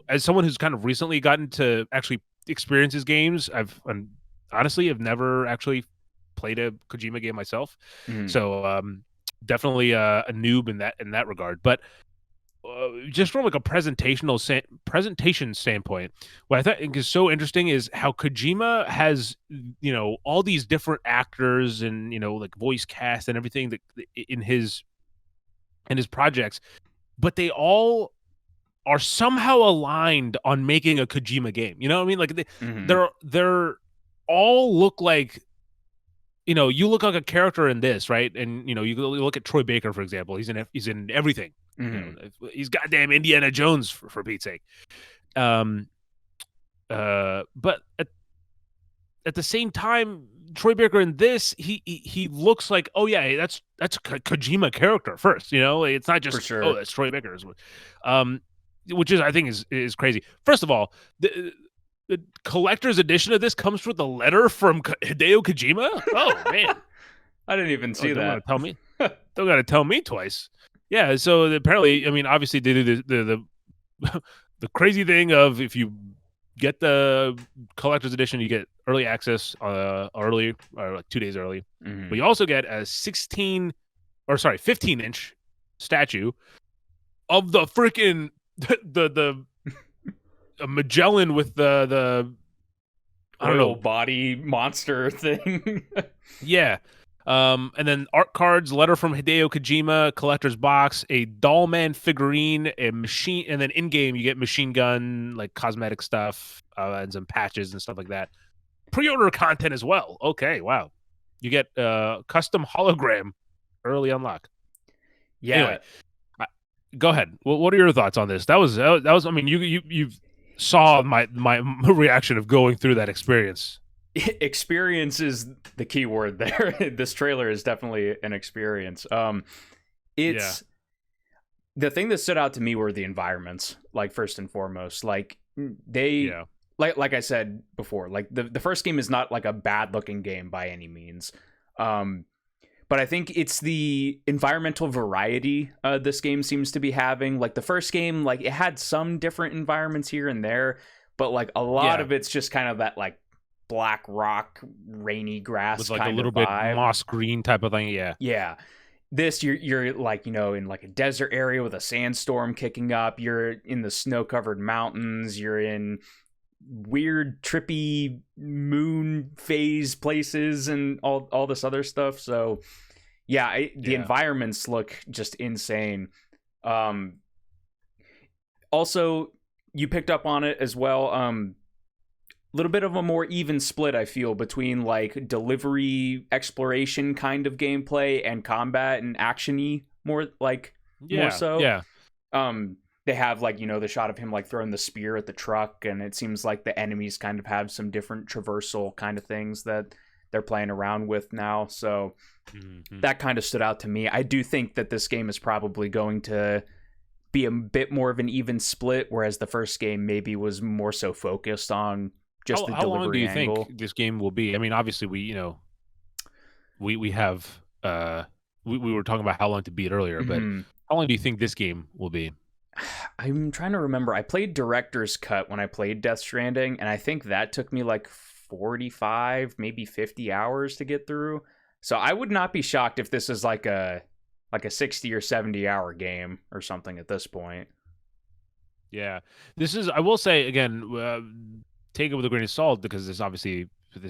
as someone who's kind of recently gotten to actually experience his games, honestly have never actually played a Kojima game myself. Mhm. So definitely a noob in that regard. But just from like a presentation standpoint, what I think is so interesting is how Kojima has all these different actors and like voice cast and everything that in his projects, but they all are somehow aligned on making a Kojima game. You know what I mean? Like Mhm. they're all look like. You look like a character in this, right? And you look at Troy Baker, for example. He's in everything. Mhm. He's goddamn Indiana Jones for Pete's sake. But at the same time, Troy Baker in this, he looks like, oh yeah, that's a Kojima character first. It's not just For sure. oh, that's Troy Baker. Which is I think is crazy. First of all, the collector's edition of this comes with a letter from Hideo Kojima. Oh man, I didn't even see don't that. gotta tell me. Don't gotta tell me twice. Yeah. So apparently, I mean, obviously, they do the the crazy thing of if you get the collector's edition, you get early access early or like 2 days early. Mhm. But you also get a 15-inch statue of the freaking the a Magellan with the I don't know, oil body monster thing. yeah. And then art cards, letter from Hideo Kojima, collector's box, a Dollman figurine, a machine, and then in game you get machine gun like cosmetic stuff and some patches and stuff like that. Pre-order content as well. Okay, wow. You get custom hologram early unlock. Yeah. Anyway, go ahead. What are your thoughts on this? That was. I mean, you saw my reaction of going through that experience. Experience is the key word there. This trailer is definitely an experience. It's the thing that stood out to me were the environments, like first and foremost. Like they like I said before, like the first game is not like a bad looking game by any means. But I think it's the environmental variety this game seems to be having. Like the first game, like it had some different environments here and there, but like a lot of it's just kind of that like black rock, rainy grass with like kind a little of bit vibe. moss green type of thing. Yeah. This you're like, you know, in like a desert area with a sandstorm kicking up. You're in the snow-covered mountains. You're in weird, trippy moon phase places and all this other stuff. So yeah, the environments look just insane. Also, you picked up on it as well. Little bit of a more even split, I feel, between like delivery exploration kind of gameplay and combat and actiony more so. Yeah. They have like, you know, the shot of him like throwing the spear at the truck, and it seems like the enemies kind of have some different traversal kind of things that they're playing around with now. So that kind of stood out to me. I do think that this game is probably going to be a bit more of an even split, whereas the first game maybe was more so focused on just the delivery how long do you angle. think this game will be? I mean, obviously we have we were talking about how long to beat earlier, but how long do you think this game will be? I'm trying to remember. I played Director's Cut when I played Death Stranding, and I think that took me like 45, maybe 50 hours to get through. So I would not be shocked if this is like a 60 or 70 hour game or something at this point. Yeah, this is. I will say again, take it with a grain of salt because this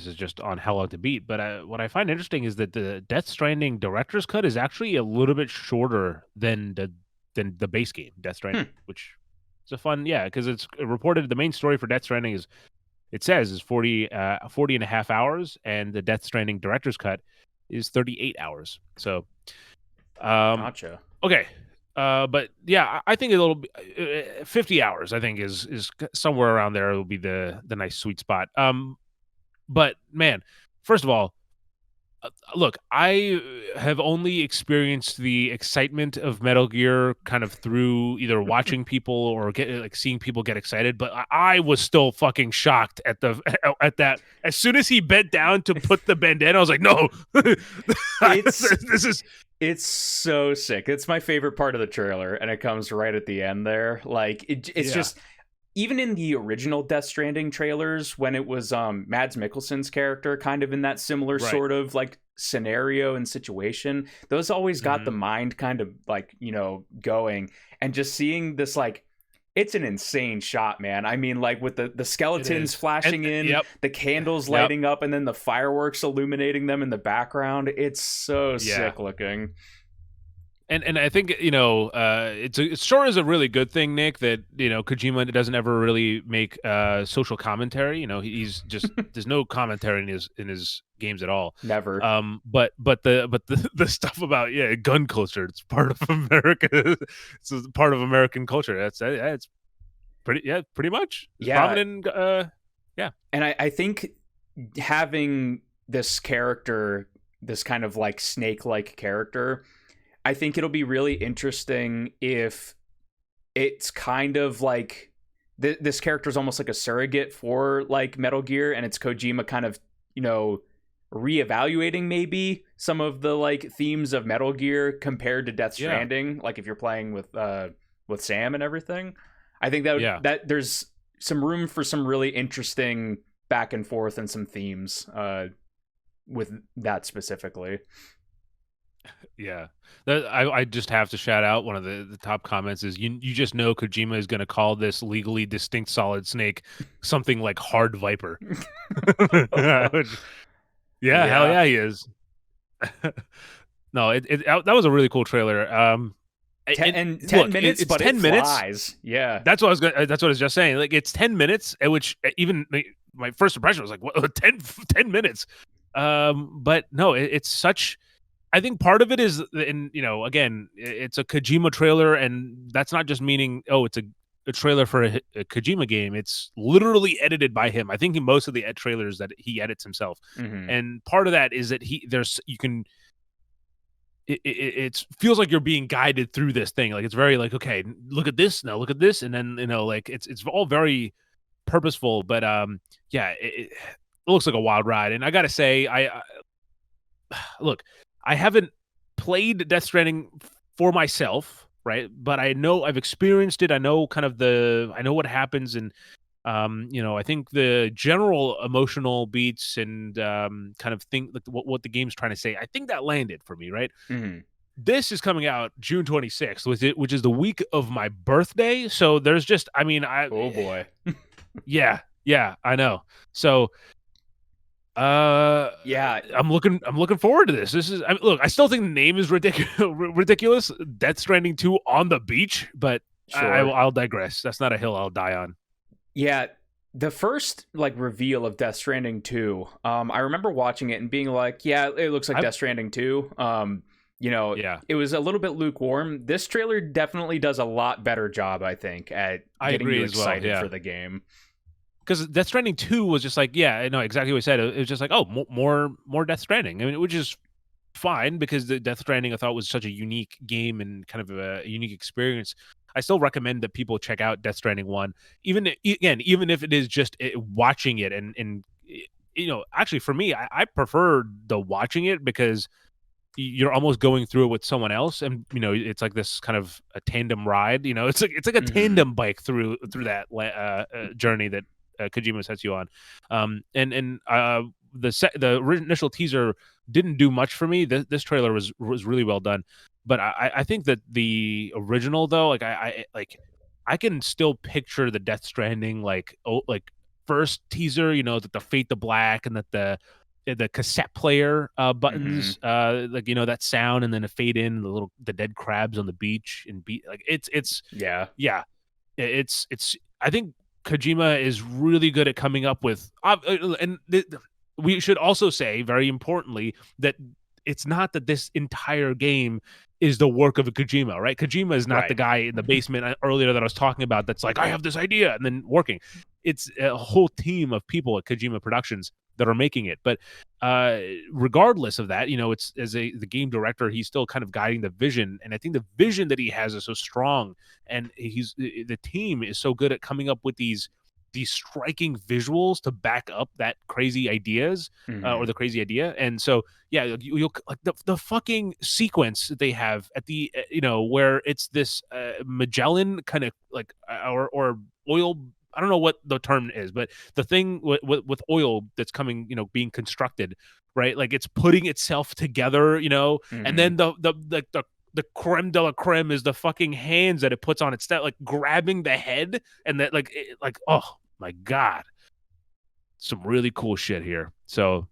is just on how long to beat. But what I find interesting is that the Death Stranding Director's Cut is actually a little bit shorter than the base game, Death Stranding, which is a fun, because it's reported the main story for Death Stranding is 40 and a half hours, and the Death Stranding Director's Cut is 38 hours. So, Gotcha. Okay. But yeah, I think it'll be 50 hours. I think is somewhere around there. Will be the nice sweet spot. But man, first of all, look, I have only experienced the excitement of Metal Gear kind of through either watching people or seeing people get excited. But I was still fucking shocked at that. As soon as he bent down to put the bandana, I was like, no, It's so sick. It's my favorite part of the trailer, and it comes right at the end there. Like it's just, even in the original Death Stranding trailers, when it was Mads Mikkelsen's character kind of in that similar sort of like scenario and situation, those always got the mind kind of like, you know, going. And just seeing this, like, it's an insane shot, man. I mean, like with the skeletons flashing the candles lighting up, and then the fireworks illuminating them in the background. It's so sick looking. And I think, you know, it sure is a really good thing, Nick, that, you know, Kojima doesn't ever really make social commentary. You know, he's just there's no commentary in his games at all. Never. But the stuff about gun culture, it's part of America. It's a part of American culture. That's pretty much. It's prominent. And I think having this character, this kind of like snake-like character, I think it'll be really interesting if it's kind of like this character is almost like a surrogate for like Metal Gear, and it's Kojima kind of, you know, reevaluating maybe some of the like themes of Metal Gear compared to Death Stranding. Like if you're playing with Sam and everything, I think that there's some room for some really interesting back and forth and some themes with that specifically. Yeah. I just have to shout out one of the top comments is you just know Kojima is going to call this legally distinct Solid Snake something like Hard Viper. Which, yeah, hell Yeah. yeah, he is. No, that was a really cool trailer. And 10 look, minutes, it's but 10 it minutes. flies. Yeah. That's what that's what I was just saying. Like it's 10 minutes, at which even my first impression was like, what, 10 minutes. But no, it's such. I think part of it is, and again, it's a Kojima trailer, and that's not just meaning, it's a trailer for a Kojima game. It's literally edited by him. I think most of the trailers that he edits himself, Mm-hmm. and part of that is that you can. It feels like you're being guided through this thing. Like it's very like, okay, look at this now, look at this, and then like it's all very purposeful. But yeah, it looks like a wild ride, and I gotta say, I look, I haven't played Death Stranding for myself, right? But I know I've experienced it. I know I know what happens, and I think the general emotional beats and kind of think like what the game's trying to say. I think that landed for me, right? Mm-hmm. This is coming out June 26th, which is the week of my birthday. So there's just, Oh boy. yeah, I know. So Yeah. I'm looking forward to this. Look, I still think the name is ridiculous. Death Stranding 2 on the beach, but Sure. I'll digress. That's not a hill I'll die on. Yeah, the first like reveal of Death Stranding 2, I remember watching it and being like, yeah, it looks like Death Stranding 2. Yeah. It was a little bit lukewarm. This trailer definitely does a lot better job, I think, at getting you excited for the game. Because Death Stranding 2 was just like, yeah, I know exactly what you said. It was just like, oh, more Death Stranding. I mean, which is fine because the Death Stranding I thought was such a unique game and kind of a unique experience. I still recommend that people check out Death Stranding 1, even if it is just watching it and actually for me, I prefer the watching it because you're almost going through it with someone else, and it's like this kind of a tandem ride. It's like a Mhm. tandem bike through that journey that Kojima sets you on. The initial teaser didn't do much for me. This trailer was really well done, but I think that the original though, like I can still picture the Death Stranding like first teaser, that the Fate the Black and that the cassette player buttons, like that sound, and then a fade in the dead crabs on the beach and like it's Yeah. it's I think Kojima is really good at coming up with we should also say very importantly that it's not that this entire game is the work of a Kojima, right? Kojima is not the Right. guy in the basement earlier that I was talking about that's like, I have this idea and then working. It's a whole team of people at Kojima Productions that are making it. But regardless of that, it's the game director, he's still kind of guiding the vision. And I think the vision that he has is so strong, and the team is so good at coming up with these striking visuals to back up that crazy ideas or the crazy idea. And so yeah, you'll like the fucking sequence that they have at the where it's this Magellan kind of like or oil, I don't know what the term is, but the thing with oil that's coming, being constructed, right? Like it's putting itself together, and then the creme de la creme is the fucking hands that it puts on its like grabbing the head, and that like oh my god, some really cool shit here. So,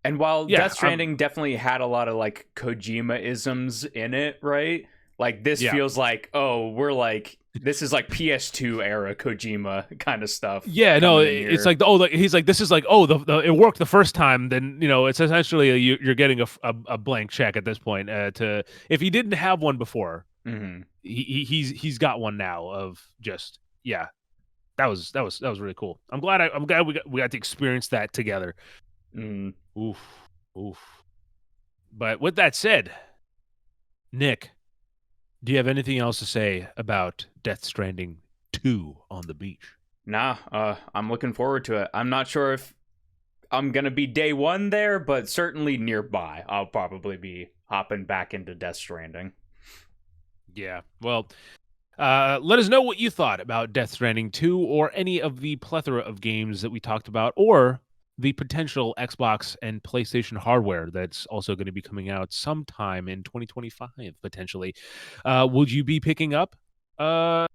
and while yeah, Death Stranding definitely had a lot of like Kojima-isms in it, right? Like this feels like, this is like PS2 era Kojima kind of stuff. Yeah, no, it's like he's like, this is like, it worked the first time. Then it's essentially you're getting a blank check at this point. To if he didn't have one before, he's got one now of just That was really cool. I'm glad we got to experience that together. Oof. But with that said, Nick, do you have anything else to say about Death Stranding 2 on the beach? Nah, I'm looking forward to it. I'm not sure if I'm gonna be day one there, but certainly nearby. I'll probably be hopping back into Death Stranding. Yeah. Well, let us know what you thought about Death Stranding 2 or any of the plethora of games that we talked about, or the potential Xbox and PlayStation hardware that's also going to be coming out sometime in 2025, potentially. Would you be picking up a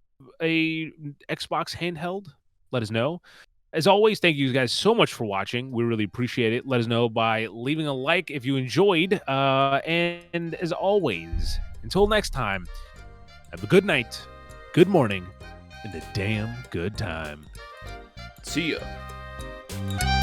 Xbox handheld? Let us know. As always, thank you guys so much for watching. We really appreciate it. Let us know by leaving a like if you enjoyed. And as always, until next time, have a good night, good morning, and a damn good time. See ya.